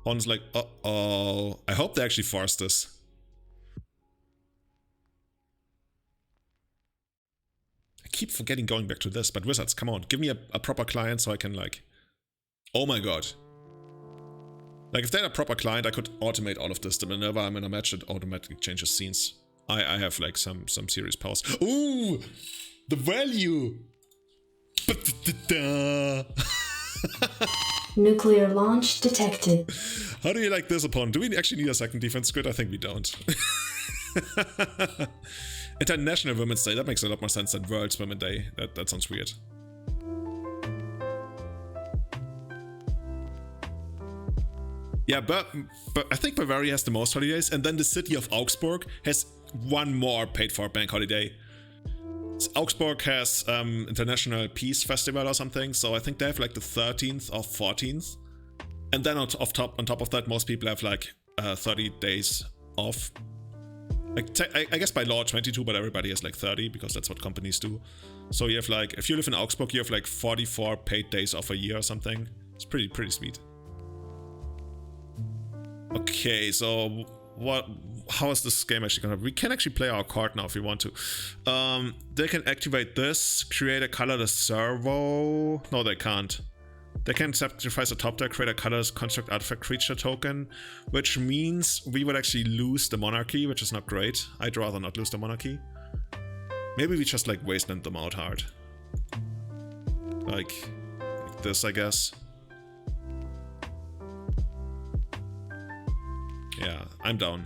Opponent's like, uh-oh. I hope they actually force this. I keep forgetting going back to this, but Wizards, come on. Give me a proper client so I can, like... Oh my god. Like, if they had a proper client, I could automate all of this. The whenever I'm in a match, it automatically changes scenes. I have, like, some serious powers. Ooh! The value! Nuclear launch detected. How do you like this, opponent? Do we actually need a second defense grid? I think we don't. International Women's Day. That makes a lot more sense than World Women's Day. That sounds weird. Yeah, but I think Bavaria has the most holidays, and then the city of Augsburg has one more paid for bank holiday. Augsburg has International Peace Festival or something, so I think they have like the 13th or 14th. And then on top of that, most people have like 30 days off. Like I guess by law 22, but everybody has like 30 because that's what companies do. So you have like, if you live in Augsburg, you have like 44 paid days off a year or something. It's pretty sweet. Okay, so how is this game actually gonna... We can actually play our card now if we want to. They can activate this, create a colorless servo. No, they can't. They can sacrifice a top deck, create a colorless construct artifact creature token, which means we would actually lose the monarchy, which is not great. I'd rather not lose the monarchy. Maybe we just like wasteland them out hard. Like this, I guess. Yeah, I'm down.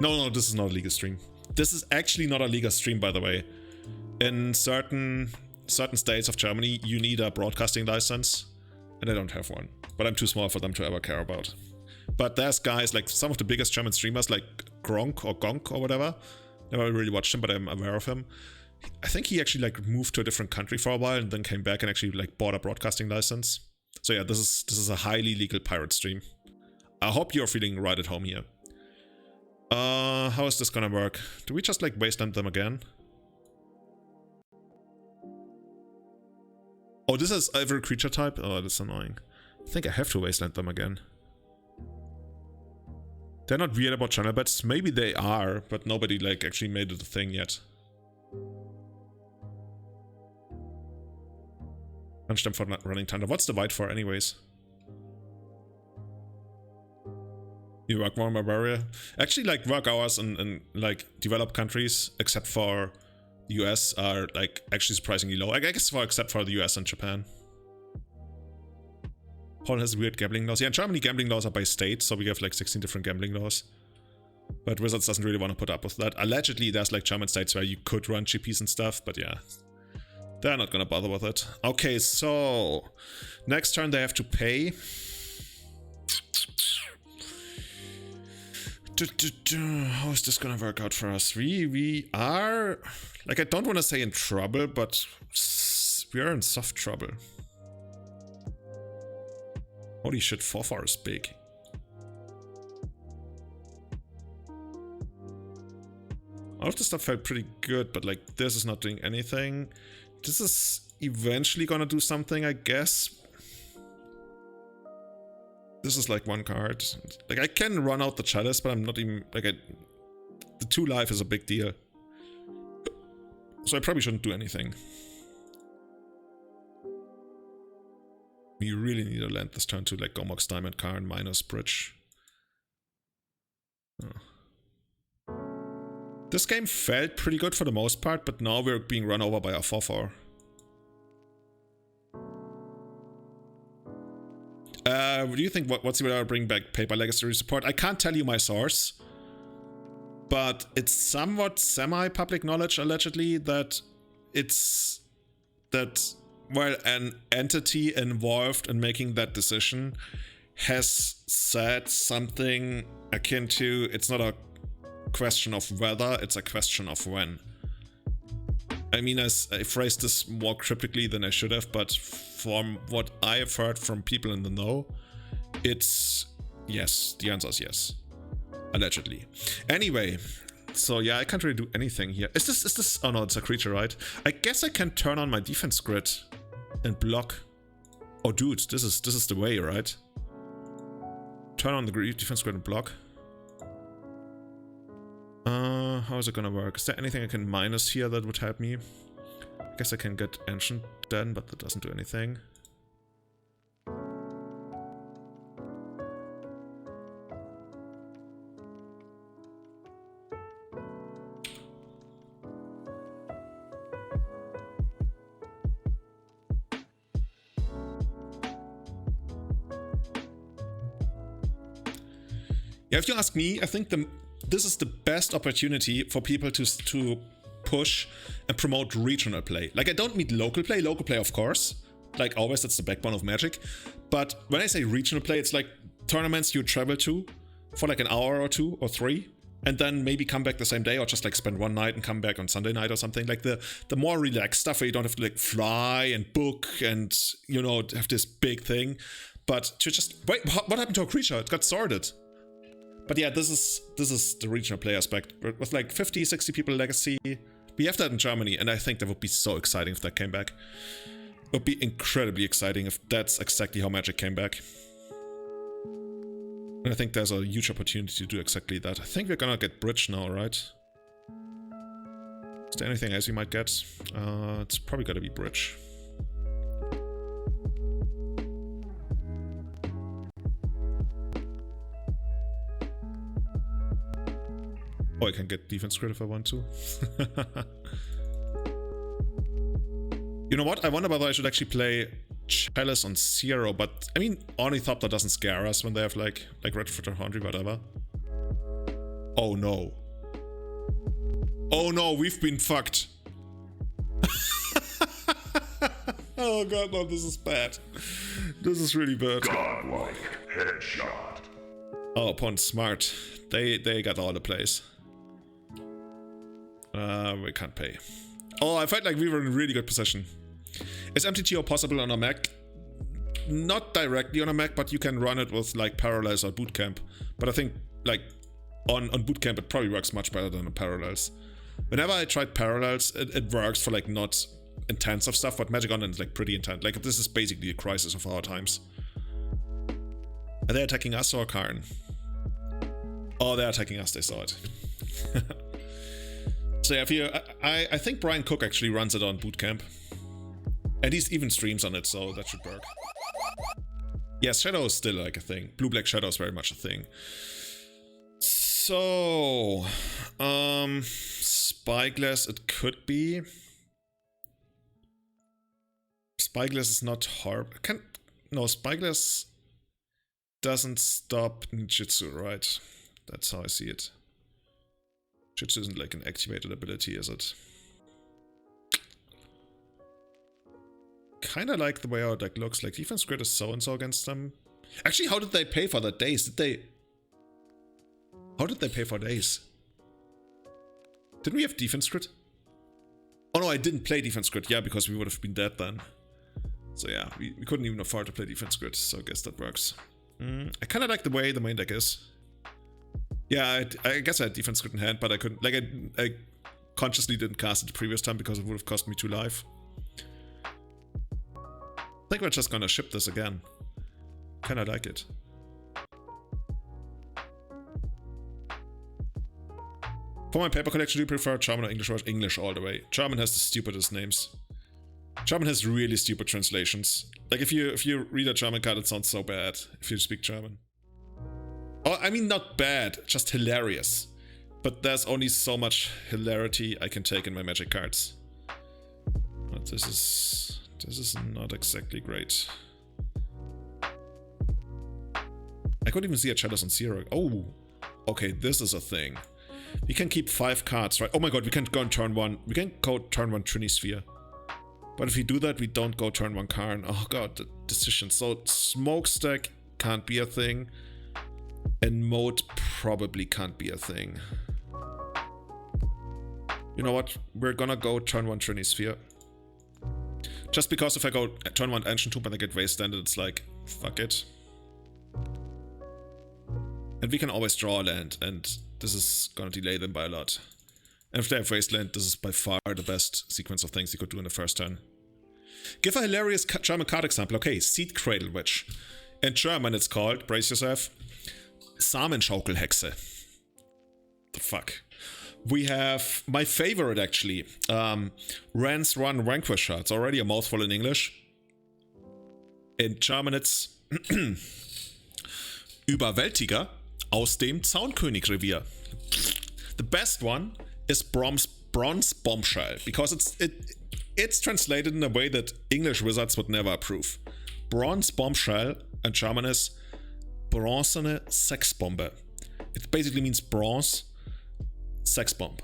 No, this is not a Liga stream. This is actually not a Liga stream, by the way. In certain states of Germany, you need a broadcasting license, and I don't have one. But I'm too small for them to ever care about. But there's guys like some of the biggest German streamers, like Gronk or Gonk or whatever. Never really watched him, but I'm aware of him. I think he actually like moved to a different country for a while and then came back and actually like bought a broadcasting license. So yeah, this is a highly legal pirate stream. I hope you're feeling right at home here. How is this gonna work? Do we just like wasteland them again? Oh, this is every creature type? Oh, that's annoying. I think I have to wasteland them again. They're not weird about channel bets. Maybe they are, but nobody like actually made it a thing yet. Punch them for not running Thunder. What's the white for anyways? You work more in Bavaria? Actually, like work hours in like developed countries, except for the US, are like actually surprisingly low. I guess except for the US and Japan. Poland has weird gambling laws. Yeah, in Germany gambling laws are by state, so we have like 16 different gambling laws. But Wizards doesn't really want to put up with that. Allegedly, there's like German states where you could run GPs and stuff, but yeah. They're not gonna bother with it. Okay, so next turn they have to pay. How is this gonna work out for us? We are, like, I don't want to say in trouble, but we are in soft trouble. Holy shit, 4-4 is big. All of this stuff felt pretty good, but like this is not doing anything. This is eventually gonna do something, I guess. This is like one card. Like I can run out the chalice, but I'm not even like the 2 life is a big deal. So I probably shouldn't do anything. We really need to land this turn to like Gomox Diamond Karn minus Bridge. Oh. This game felt pretty good for the most part, but now we're being run over by a 4-4. Do you think what's the bring back Paper Legacy support? I can't tell you my source, but it's somewhat semi-public knowledge allegedly that it's well, an entity involved in making that decision has said something akin to, it's not a question of whether, it's a question of when. I mean, I phrased this more cryptically than I should have, but from what I have heard from people in the know, it's yes. The answer is yes. Allegedly. Anyway, so yeah, I can't really do anything here. Is this? Oh no, it's a creature, right? I guess I can turn on my defense grid and block. Oh, dude, this is the way, right? Turn on the defense grid and block. How is it gonna work? Is there anything I can minus here that would help me? I guess I can get Ancient then, but that doesn't do anything. Yeah, if you ask me, I think this is the best opportunity for people to push and promote regional play. Like, I don't mean local play of course. Like always, that's the backbone of Magic. But when I say regional play, it's like tournaments you travel to for like an hour or 2 or 3, and then maybe come back the same day, or just like spend one night and come back on Sunday night or something. Like the more relaxed stuff where you don't have to like fly and book and, you know, have this big thing. But to just wait, what happened to a creature? It got sorted. But yeah, this is the regional play aspect. With like 50, 60 people Legacy, we have that in Germany, and I think that would be so exciting if that came back. It would be incredibly exciting if that's exactly how Magic came back. And I think there's a huge opportunity to do exactly that. I think we're gonna get Bridge now, right? Is there anything else we might get? It's probably gotta be Bridge. Oh, I can get defense grid if I want to. You know what? I wonder whether I should actually play Chalice on 0, but I mean, Ornithopter doesn't scare us when they have like Redfooter Foundry, whatever. Oh no. Oh no, we've been fucked. Oh god, no, this is bad. This is really bad. Godlike headshot. Oh, opponent's smart. They got all the plays. We can't pay. Oh, I felt like we were in a really good position. Is MTGO possible on a Mac? Not directly on a Mac, but you can run it with like Parallels or Bootcamp. But I think like on Bootcamp it probably works much better than on Parallels. Whenever I tried Parallels, it works for like not intensive stuff, but Magic Online is like pretty intense. Like this is basically a crisis of our times. Are they attacking us or Karn? Oh, they're attacking us, they saw it. So yeah, if you, I think Brian Cook actually runs it on Bootcamp. And he even streams on it, so that should work. Yes, Shadow is still like a thing. Blue-Black Shadow is very much a thing. So, Spyglass it could be. Spyglass is not horrible. No, Spyglass doesn't stop ninjutsu, right? That's how I see it. Ninjutsu isn't like an activated ability, is it? Kinda like the way our deck looks. Like defense grid is so and so against them. Actually, how did they pay for that days? How did they pay for days? Didn't we have defense grid? Oh no, I didn't play defense grid. Yeah, because we would have been dead then. So yeah, we couldn't even afford to play defense grid, so I guess that works. I kind of like the way the main deck is. Yeah, I guess I had defense grid in hand, but I couldn't. Like, I consciously didn't cast it the previous time because it would have cost me 2 life. I think we're just gonna ship this again. Kinda like it. For my paper collection, do you prefer German or English? Or English all the way. German has the stupidest names. German has really stupid translations. Like if you read a German card, it sounds so bad if you speak German. Oh, I mean not bad, just hilarious. But there's only so much hilarity I can take in my Magic cards. But this is not exactly great. I couldn't even see a Shadows on 0. Oh, okay, this is a thing. We can keep 5 cards, right? Oh my god, we can't go on turn 1. We can go turn 1 Trinisphere. But if we do that, we don't go turn 1 Karn. Oh god, the decision. So Smokestack can't be a thing. And Mode probably can't be a thing. You know what? We're gonna go turn 1 Trinisphere. Just because if I go turn 1 Ancient Tomb and I get Wastelanded, it's like, fuck it. And we can always draw a land, and this is gonna delay them by a lot. And if they have Wasteland, this is by far the best sequence of things you could do in the first turn. Give a hilarious German card example. Okay, Seed Cradle Witch. In German it's called, brace yourself, Samenschaukelhexe. The fuck. We have my favorite actually, Rans Run Vanquisher. It's already a mouthful in English. In German it's Überwältiger aus dem Zaunkönigrevier. The best one is Bronze Bombshell, because it's translated in a way that English wizards would never approve. Bronze Bombshell in German is Bronzene Sexbombe. It basically means bronze sex bomb.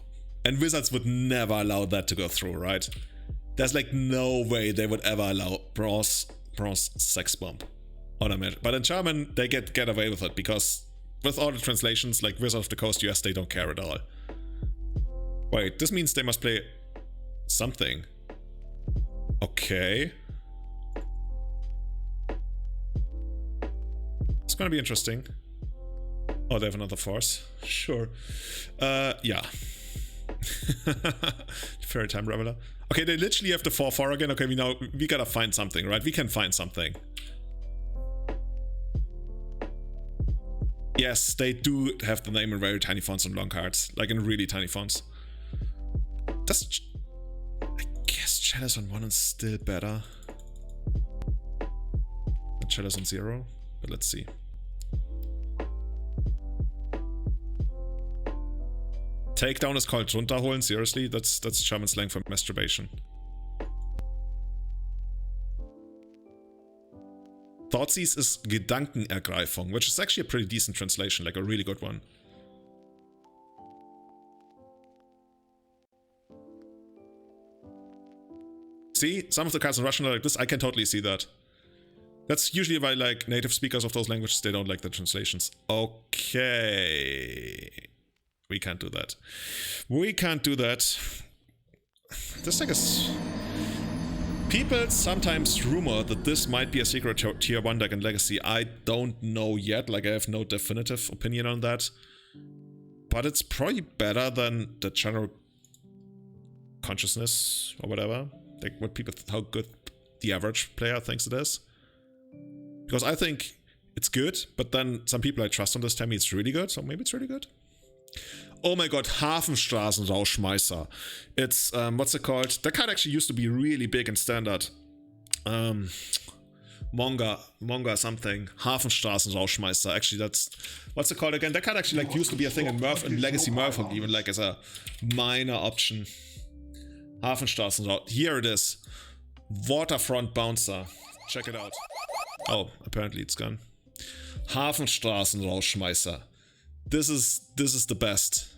And wizards would never allow that to go through, right? There's like no way they would ever allow bronze sex bomb on a magic. But in German, they get away with it because with all the translations, like Wizard of the Coast US, they don't care at all. Wait, this means they must play something. Okay. It's gonna be interesting. Oh, they have another force. Sure. Yeah. Fairy Time Reveler. Okay, they literally have the 4/4 again. Okay, we gotta find something, right? We can find something. Yes, they do have the name in very tiny fonts on long cards, like in really tiny fonts. I guess Chalice on 1 is still better than Chalice on 0, but let's see. Takedown is called runterholen, seriously? That's German slang for masturbation. Thoughtseize is Gedankenergreifung, which is actually a pretty decent translation, like a really good one. See, some of the cards in Russian are like this. I can totally see that. That's usually why, like, native speakers of those languages, they don't like the translations. Okay. We can't do that. We can't do that. This thing is... People sometimes rumor that this might be a secret tier 1 deck in Legacy. I don't know yet, like I have no definitive opinion on that. But it's probably better than the general consciousness or whatever. Like what people, how good the average player thinks it is. Because I think it's good, but then some people I trust on this tell me it's really good, so maybe it's really good. Oh my god, Hafenstraßenrauschmeißer. It's, what's it called? That card actually used to be really big in standard. Monga something. Hafenstraßenrauschmeißer. Actually, that's, what's it called again? That card actually like used to be a thing in Murph and Legacy Murph, even like as a minor option. Hafenstraßenrausch. Here it is. Waterfront Bouncer. Check it out. Oh, apparently it's gone. Hafenstraßenrauschmeißer. This is the best.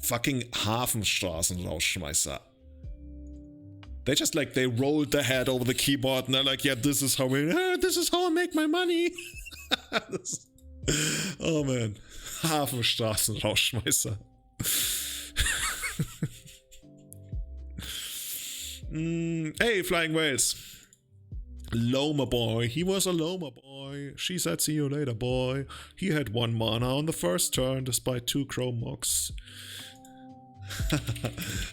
Fucking Hafenstraßenrauschmeißer. They just like, they rolled their head over the keyboard and they're like, yeah, this is how I make my money. Oh man. Hafenstraßenrauschmeißer. Hey, Flying Whales. Loma boy, he was a Loma boy. She said, see you later, boy. He had 1 mana on the first turn despite 2 Chrome Mox.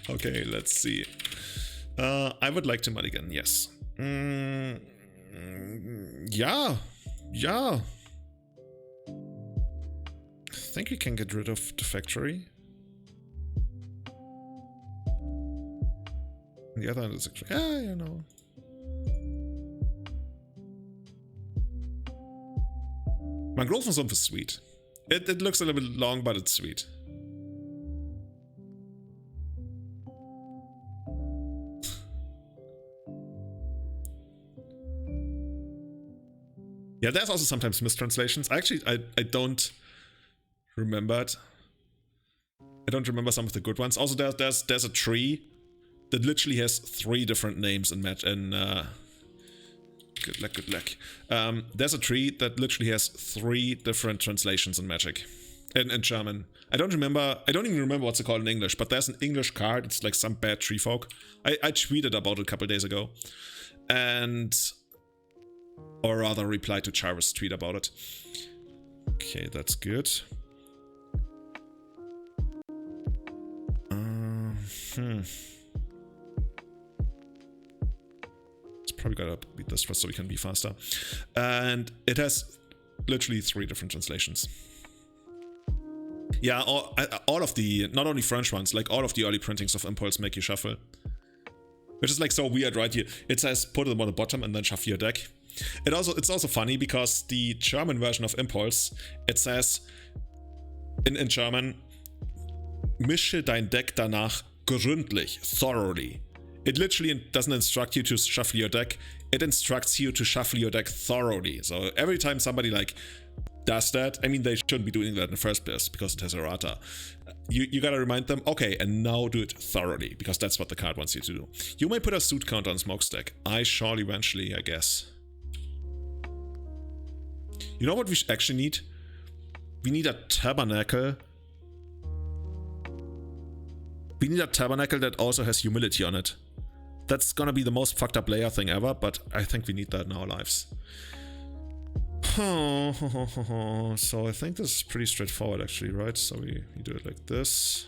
Okay, let's see. I would like to mulligan, yes. Yeah. I think we can get rid of the factory. The other is actually, yeah, you know. Mangrovensumpf is sweet. It looks a little bit long, but it's sweet. Yeah, there's also sometimes mistranslations. Actually, I don't remember it. I don't remember some of the good ones. Also, there's a tree that literally has 3 different names in match. Good luck. There's a tree that literally has 3 different translations in Magic. In German. I don't even remember what's it called in English, but there's an English card. It's like some bad tree folk. I tweeted about it a couple days ago. Or rather replied to Jarvis' tweet about it. Okay, that's good. It's probably gotta beat this first so we can be faster. And it has literally 3 different translations. Yeah, all of the, not only French ones, like all of the early printings of Impulse make you shuffle. Which is like so weird, right? Here it says put them on the bottom and then shuffle your deck. It's also funny because the German version of Impulse, it says in German, mische dein Deck danach gründlich, thoroughly. It literally doesn't instruct you to shuffle your deck, it instructs you to shuffle your deck thoroughly. So every time somebody like does that, I mean they shouldn't be doing that in the first place because it has errata. You gotta remind them, okay, and now do it thoroughly, because that's what the card wants you to do. You may put a suit counter on Smoke's deck. I shall eventually, I guess. You know what we actually need? We need a tabernacle. We need a tabernacle that also has humility on it. That's gonna be the most fucked up layer thing ever, but I think we need that in our lives. So I think this is pretty straightforward actually, right? So we do it like this.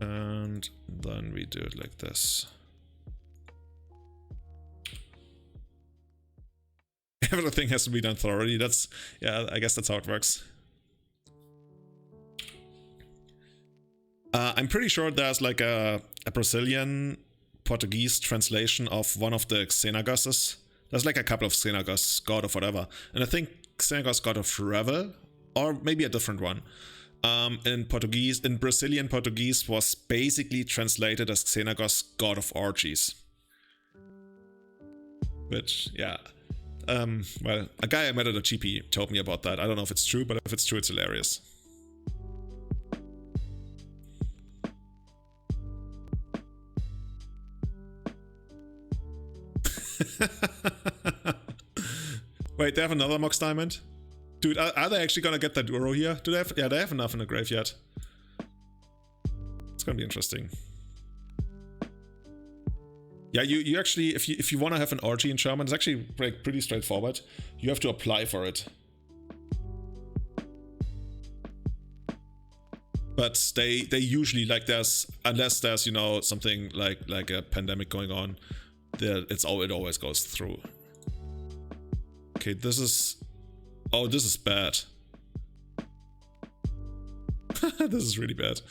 And then we do it like this. Everything has to be done thoroughly. That's, yeah, I guess that's how it works. I'm pretty sure there's like a Brazilian Portuguese translation of one of the Xenagoses. There's like a couple of Xenagos, God of whatever. And I think Xenagos, God of Revel, or maybe a different one. In Portuguese, in Brazilian Portuguese was basically translated as Xenagos, God of Orgies. Which, yeah. Well, a guy I met at a GP told me about that. I don't know if it's true, but if it's true, it's hilarious. Wait, they have another Mox Diamond? Dude, are they actually gonna get that Uro here? Do they have? Yeah, they have enough in the graveyard. It's gonna be interesting. Yeah, you actually, if you want to have an orgy in German, it's actually pretty straightforward. You have to apply for it. But they usually, like, unless there's, you know, something like a pandemic going on, it always goes through. Okay, this is bad. This is really bad.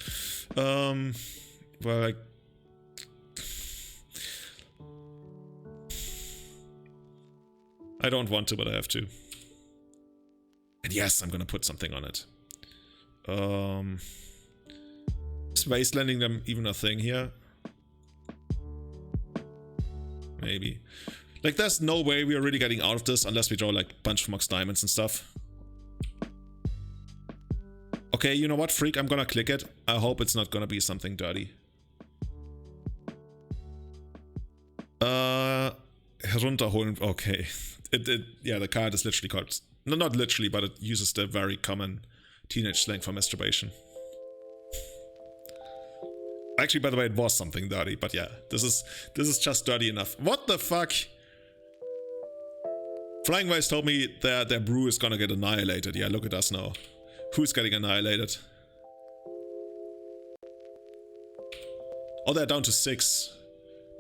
Well, I don't want to, but I have to. And yes, I'm gonna put something on it. Is wastelanding them even a thing here? Maybe. Like, there's no way we are really getting out of this unless we draw like a bunch of Mox Diamonds and stuff. Okay, you know what, Freak? I'm gonna click it. I hope it's not gonna be something dirty. Herunterholen. Okay. Yeah, the card is literally called... No, not literally, but it uses the very common teenage slang for masturbation. Actually, by the way, it was something dirty, but yeah, this is just dirty enough. What the fuck? Flying Wise told me their brew is gonna get annihilated. Yeah, look at us now. Who's getting annihilated? Oh, they're down to 6.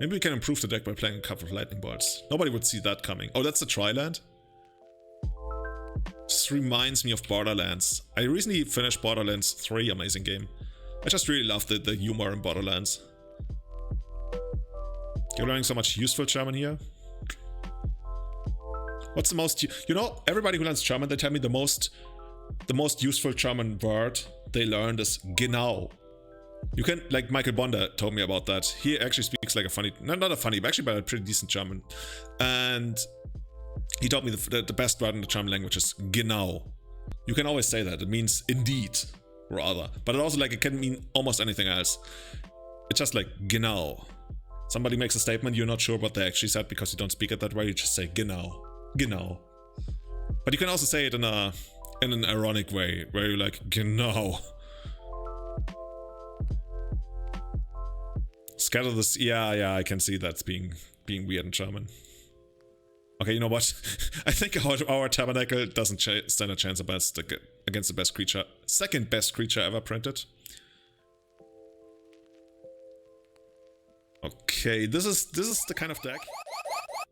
Maybe we can improve the deck by playing a couple of lightning bolts. Nobody would see that coming. Oh, that's a Tri-land? This reminds me of Borderlands. I recently finished Borderlands 3, amazing game. I just really love the humor in Borderlands. You're learning so much useful German here. What's the most... You know, everybody who learns German, they tell me the most useful German word they learned is genau. You can, like Michael Bonder told me about that. He actually speaks like a funny... Not a funny, but actually by a pretty decent German. And he told me the best word in the German language is genau. You can always say that. It means indeed, rather. But it also, like, it can mean almost anything else. It's just like genau. Somebody makes a statement, you're not sure what they actually said because you don't speak it that way. You just say genau. Genau. But you can also say it in an ironic way, where you're like, genau. Scatter this. Yeah, I can see that's being weird in German. Okay, you know what? I think our Tabernacle doesn't stand a chance against the best creature. Second best creature ever printed. Okay, this is the kind of deck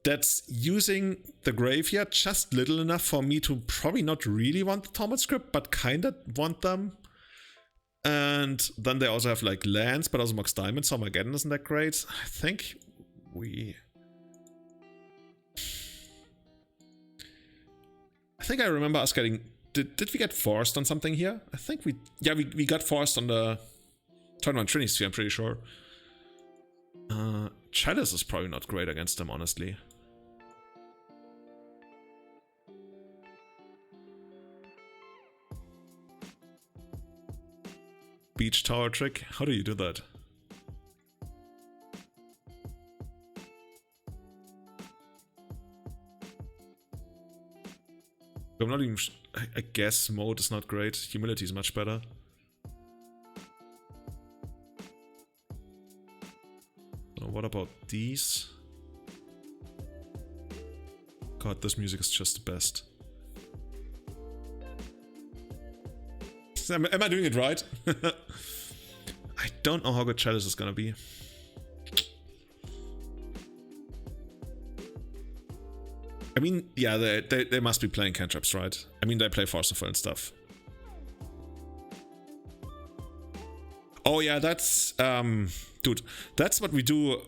that's using the graveyard just little enough for me to probably not really want the Torment Script, but kinda want them. And then they also have like lands, but also Mox Diamond, so Armageddon isn't that great. I think I remember us getting... Did we get forced on something here? I think we... Yeah, we got forced on the Tournament Trinity Sphere, I'm pretty sure. Chalice is probably not great against them, honestly. Beach Tower trick? How do you do that? I'm not even... I guess mode is not great. Humility is much better. So what about these? God, this music is just the best. Am I doing it right? I don't know how good Chalice is gonna be. I mean, yeah, they must be playing cantrips, right? I mean, they play Forceful and stuff. Oh yeah, that's... dude, that's what we do.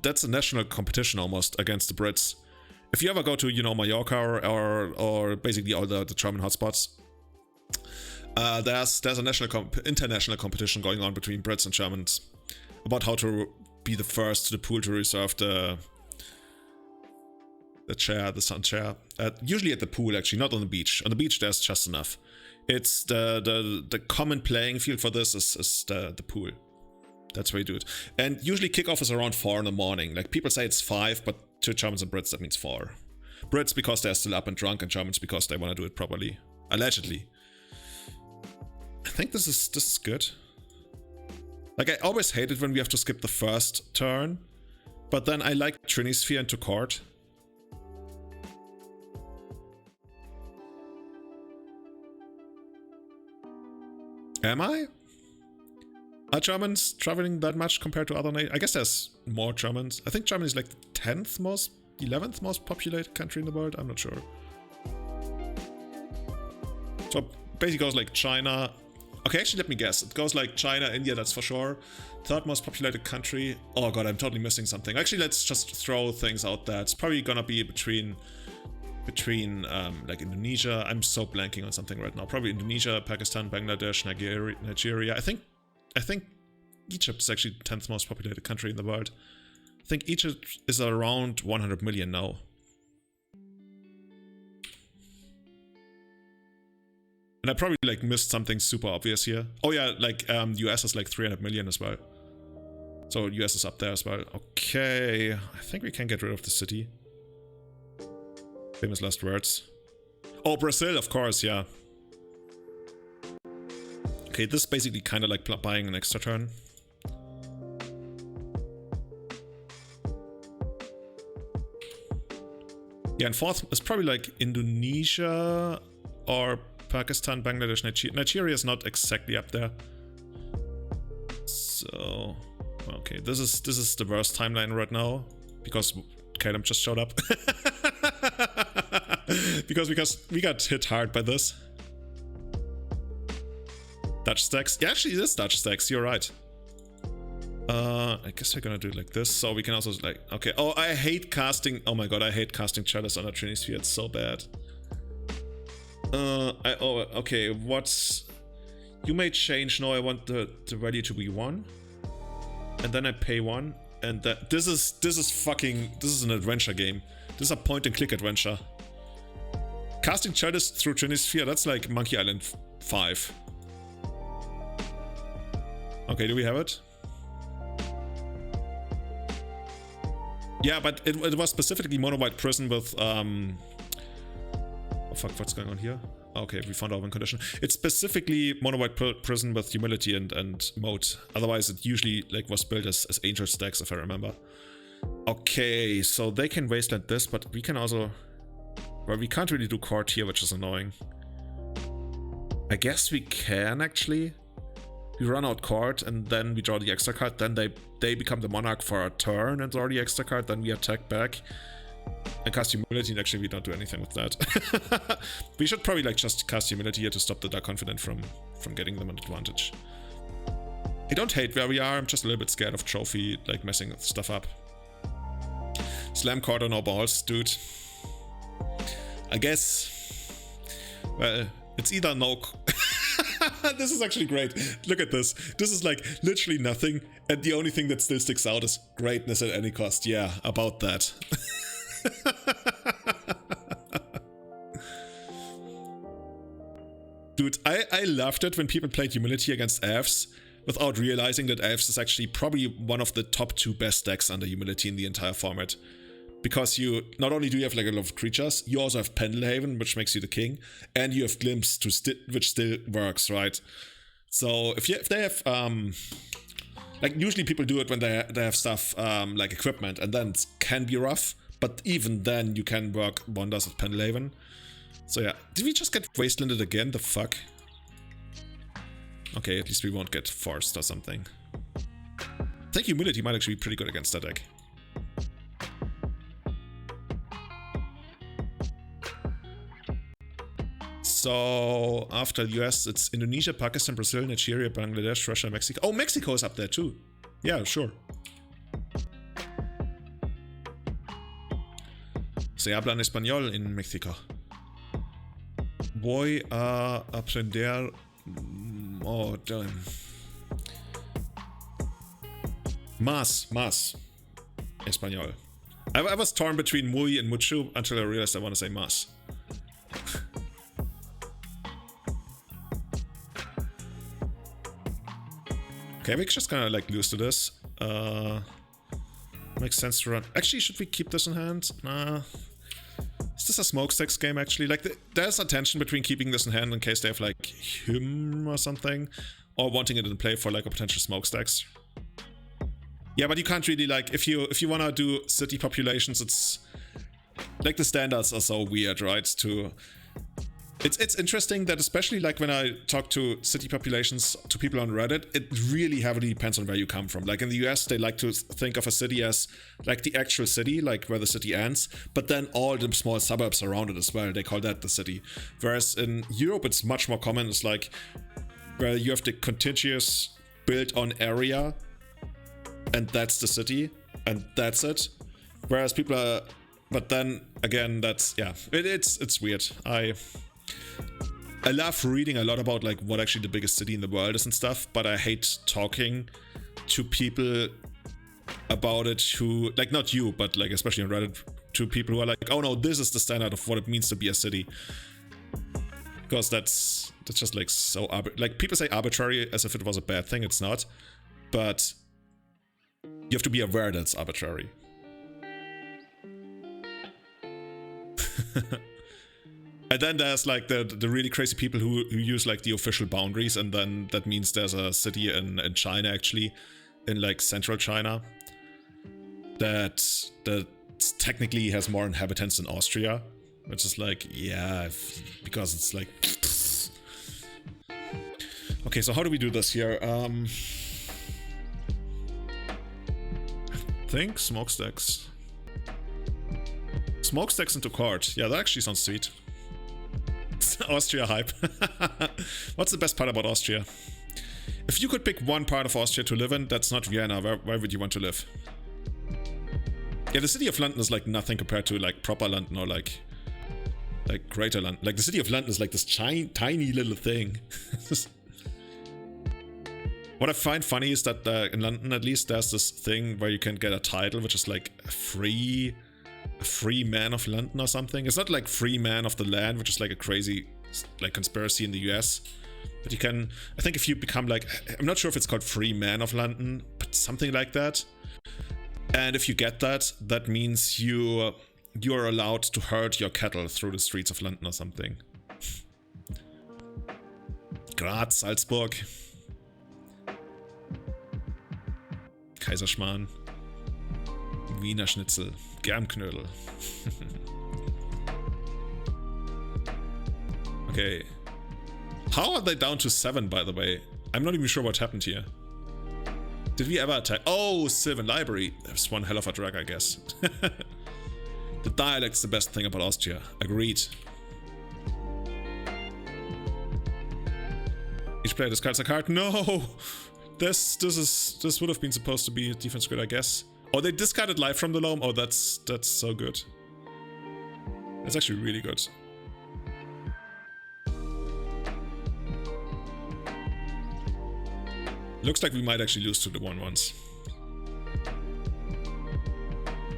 That's a national competition almost against the Brits. If you ever go to, you know, Mallorca or basically all the German hotspots, there's a international competition going on between Brits and Germans about how to be the first to the pool to reserve the sun chair. Usually at the pool, actually, not on the beach. On the beach, there's just enough. It's the common playing field for this is the pool. That's where you do it. And usually kickoff is around 4 in the morning. Like, people say it's 5, but to Germans and Brits, that means 4. Brits because they're still up and drunk, and Germans because they want to do it properly. Allegedly. I think this is good. Like, I always hate it when we have to skip the first turn, but then I like Trinisphere into court. Am I? Are Germans traveling that much compared to other nations? I guess there's more Germans. I think Germany is like the 10th most, 11th most populated country in the world. I'm not sure. So basically goes like China. Okay, actually, let me guess. It goes like China, India, that's for sure. Third most populated country. Oh god, I'm totally missing something. Actually, let's just throw things out there. It's probably gonna be between like Indonesia. I'm so blanking on something right now. Probably Indonesia, Pakistan, Bangladesh, Nigeria. I think Egypt is actually the 10th most populated country in the world. I think Egypt is around 100 million now. And I probably like missed something super obvious here. Oh yeah, like US is like 300 million as well. So US is up there as well. Okay, I think we can get rid of the city. Famous last words. Oh, Brazil, of course, yeah. Okay, this is basically kind of like buying an extra turn. Yeah, and fourth is probably like Indonesia or Pakistan, Bangladesh, Nigeria. Nigeria is not exactly up there. So, okay, this is the worst timeline right now because Caleb just showed up. because we got hit hard by this. Dutch Stax. Yeah, actually, it is Dutch Stax. You're right. I guess we're gonna do it like this, so we can also like, okay. Oh, I hate casting. Oh my god, I hate casting chalice on a Trinity Sphere. It's so bad. Okay. What's you may change? No, I want the value to be 1, and then I pay 1, and that this is an adventure game. This is a point and click adventure. Casting chalice through Trinity Sphere. That's like Monkey Island 5. Okay, do we have it? Yeah, but it was specifically mono white prison with oh fuck, what's going on here? Okay, we found our win condition. It's specifically mono white prison with humility and mode. Otherwise, it usually like was built as angel stacks, if I remember. Okay, so they can wasteland this, but we can also. Well, we can't really do court here, which is annoying. I guess we can actually. We run out court and then we draw the extra card. Then they become the monarch for a turn and draw the extra card. Then we attack back and cast humility. And actually, we don't do anything with that. We should probably like just cast humility here to stop the Dark Confident from getting them an advantage. I don't hate where we are. I'm just a little bit scared of trophy like messing stuff up. Slam court or no balls, dude. I guess. Well, it's either no. This is actually great. Look at this. This is like literally nothing, and the only thing that still sticks out is greatness at any cost. Yeah, about that. Dude, I loved it when people played Humility against elves without realizing that elves is actually probably one of the top 2 best decks under Humility in the entire format. Because you not only do you have like a lot of creatures, you also have Pendelhaven, which makes you the king, and you have Glimpse, which still works, right? So if they have like usually people do it when they have stuff like equipment, and then it can be rough, but even then you can work wonders with Pendelhaven. So yeah, did we just get wastelanded again? The fuck? Okay, at least we won't get forced or something. I think Humility might actually be pretty good against that deck. So after US, it's Indonesia, Pakistan, Brazil, Nigeria, Bangladesh, Russia, Mexico. Oh, Mexico is up there too. Yeah, sure. Se hablan español en México. Voy a aprender. Oh, damn. Más español. I was torn between muy and mucho until I realized I want to say más. Okay, we're just gonna like lose to this. Makes sense to run. Actually, should we keep this in hand? Nah. Is this a smokestacks game actually? Like, there's a tension between keeping this in hand in case they have like him or something, or wanting it in play for like a potential smokestacks. Yeah, but you can't really like if you wanna do city populations, it's like the standards are so weird, right? It's interesting that, especially like when I talk to city populations, to people on Reddit, it really heavily depends on where you come from. Like in the US, they like to think of a city as like the actual city, like where the city ends, but then all the small suburbs around it as well. They call that the city. Whereas in Europe, it's much more common. It's like where you have the contiguous built-on area, and that's the city, and that's it. Whereas people are, but then again, that's it's weird. I love reading a lot about like what actually the biggest city in the world is and stuff, but I hate talking to people about it who, like, not you, but like especially on Reddit, to people who are like, oh no, this is the standard of what it means to be a city. Because that's just like so like people say arbitrary as if it was a bad thing. It's not, but you have to be aware that it's arbitrary. And then there's like the really crazy people who use like the official boundaries, and then that means there's a city in China, actually, in like central China, that technically has more inhabitants than Austria, which is like, yeah, because it's like... Okay, so how do we do this here? I think smokestacks. Smokestacks into cart. Yeah, that actually sounds sweet. Austria hype. What's the best part about Austria? If you could pick one part of Austria to live in that's not Vienna, where would you want to live? Yeah, the city of London is like nothing compared to like proper London or like greater London. Like the city of London is like this tiny little thing. What I find funny is that in London, at least, there's this thing where you can get a title, which is like a free man of London or something. It's not like free man of the land, which is like a crazy like conspiracy in the US. But you can, I think if you become like, I'm not sure if it's called free man of London, but something like that. And if you get that, that means you're allowed to herd your cattle through the streets of London or something. Graz, Salzburg, Kaiserschmarrn, Wiener Schnitzel, Germknödel. Okay. How are they down to 7, by the way? I'm not even sure what happened here. Did we ever attack? Oh, Sylvan Library. That's one hell of a drag, I guess. The dialect's the best thing about Austria. Agreed. Each player discards a card. No! This would have been supposed to be a defense grid, I guess. Oh, they discarded Life from the Loam. Oh, that's so good. That's actually really good. Looks like we might actually lose to the 1-1s.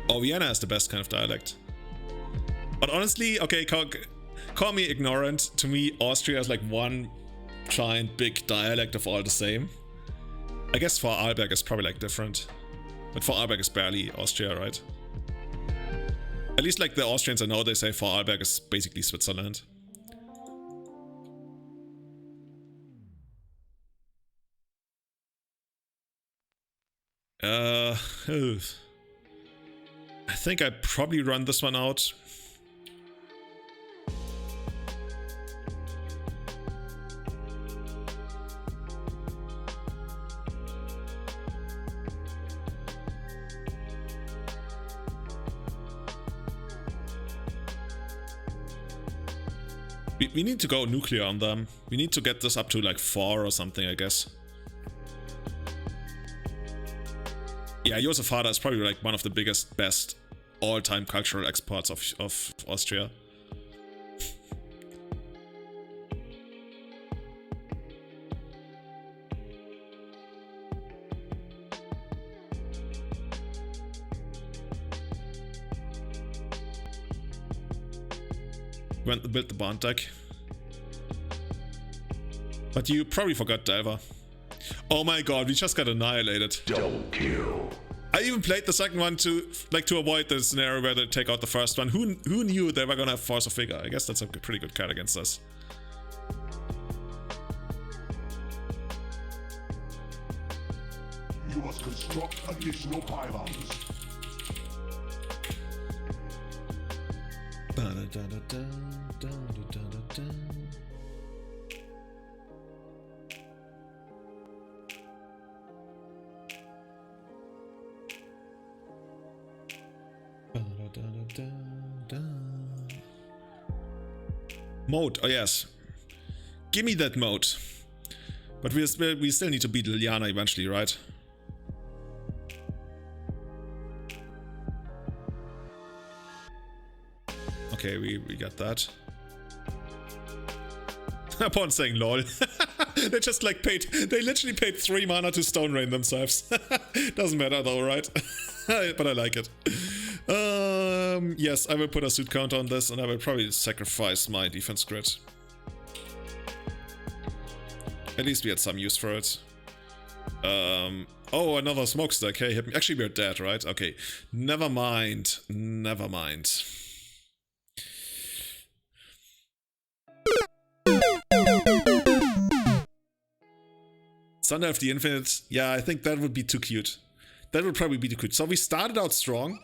Oh, Vienna is the best kind of dialect. But honestly, okay, call me ignorant. To me, Austria is like one giant big dialect of all the same. I guess Vorarlberg is probably like different. But Vorarlberg is barely Austria, right? At least like the Austrians I know, they say Vorarlberg is basically Switzerland. I think I probably run this one out. We need to go nuclear on them. We need to get this up to like 4 or something, I guess. Yeah, Josef Hader is probably like one of the biggest, best all-time cultural exports of Austria. Went to build the Bond deck. But you probably forgot Delver. Oh my god, we just got annihilated. Double kill. I even played the second one to avoid the scenario where they take out the first one. Who knew they were gonna have Force of Figure? I guess that's a pretty good card against us. You must construct additional pylons. Mode, oh yes. Give me that mode. But we still need to beat Liliana eventually, right? Okay, we got that. Upon saying lol. They just like they literally paid 3 mana to Stone Rain themselves. Doesn't matter though, right? But I like it. Yes, I will put a suit count on this and I will probably sacrifice my defense grid. At least we had some use for it. Oh, another smokestack. Hey, hit me. Actually, we're dead, right? Okay. Never mind. Never mind. Thunder of the Infinite. Yeah, I think that would be too cute. That would probably be too cute. So we started out strong.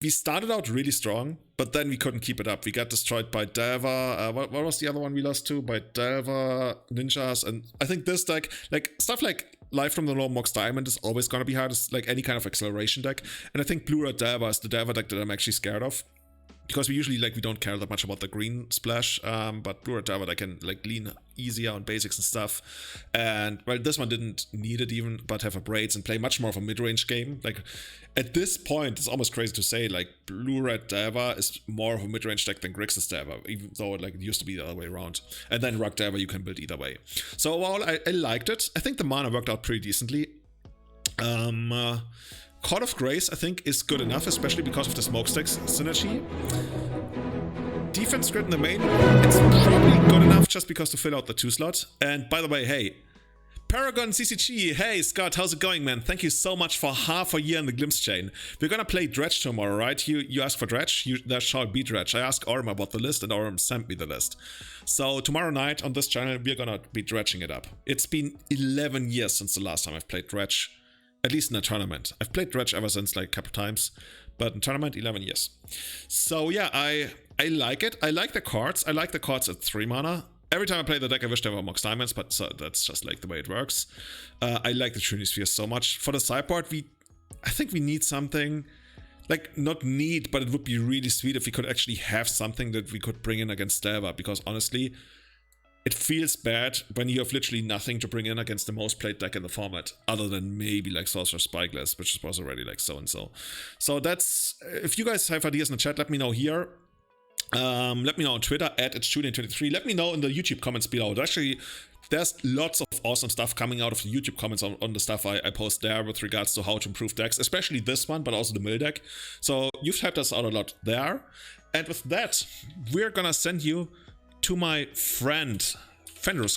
We started out really strong, but then we couldn't keep it up. We got destroyed by Delver. What was the other one we lost to? By Delver, Ninjas, and I think this deck, like stuff like Life from the Low Mox Diamond is always gonna be hard. It's like any kind of acceleration deck, and I think Blue Red Delver is the Delver deck that I'm actually scared of. Because we usually we don't care that much about the green splash, but Blue Red Delver I can lean easier on basics and stuff. And well, this one didn't need it even, but have a braids and play much more of a mid-range game. Like at this point, it's almost crazy to say Blue Red Delver is more of a mid-range deck than Grixis Delver, even though it used to be the other way around. And then Rock Delver you can build either way. So overall, I liked it. I think the mana worked out pretty decently. Court of Grace, I think, is good enough, especially because of the smokestacks synergy. Defense grid in the main, it's probably good enough just because to fill out the 2 slot. And by the way, hey, Paragon CCG, hey Scott, how's it going, man? Thank you so much for half a year in the Glimpse chain. We're gonna play Dredge tomorrow, right? You asked for Dredge, there shall be Dredge. I asked Orm about the list and Orm sent me the list. So tomorrow night on this channel, we're gonna be dredging it up. It's been 11 years since the last time I've played Dredge. At least in a tournament. I've played Dredge ever since, a couple times. But in tournament, 11 years. So yeah, I like it. I like the cards. I like the cards at 3 mana. Every time I play the deck, I wish there were Mox Diamonds, but so that's just the way it works. I like the Trinity Sphere so much. For the sideboard, I think we need something... not need, but it would be really sweet if we could actually have something that we could bring in against Delver. Because honestly... it feels bad when you have literally nothing to bring in against the most played deck in the format, other than maybe Sorcerer's Spyglass, which was already so-and-so. So that's... if you guys have ideas in the chat, let me know here. Let me know on Twitter, @itsjulian23. Let me know in the YouTube comments below. Actually, there's lots of awesome stuff coming out of the YouTube comments on the stuff I post there with regards to how to improve decks, especially this one, but also the mill deck. So you've helped us out a lot there. And with that, we're gonna send you to my friend Fenris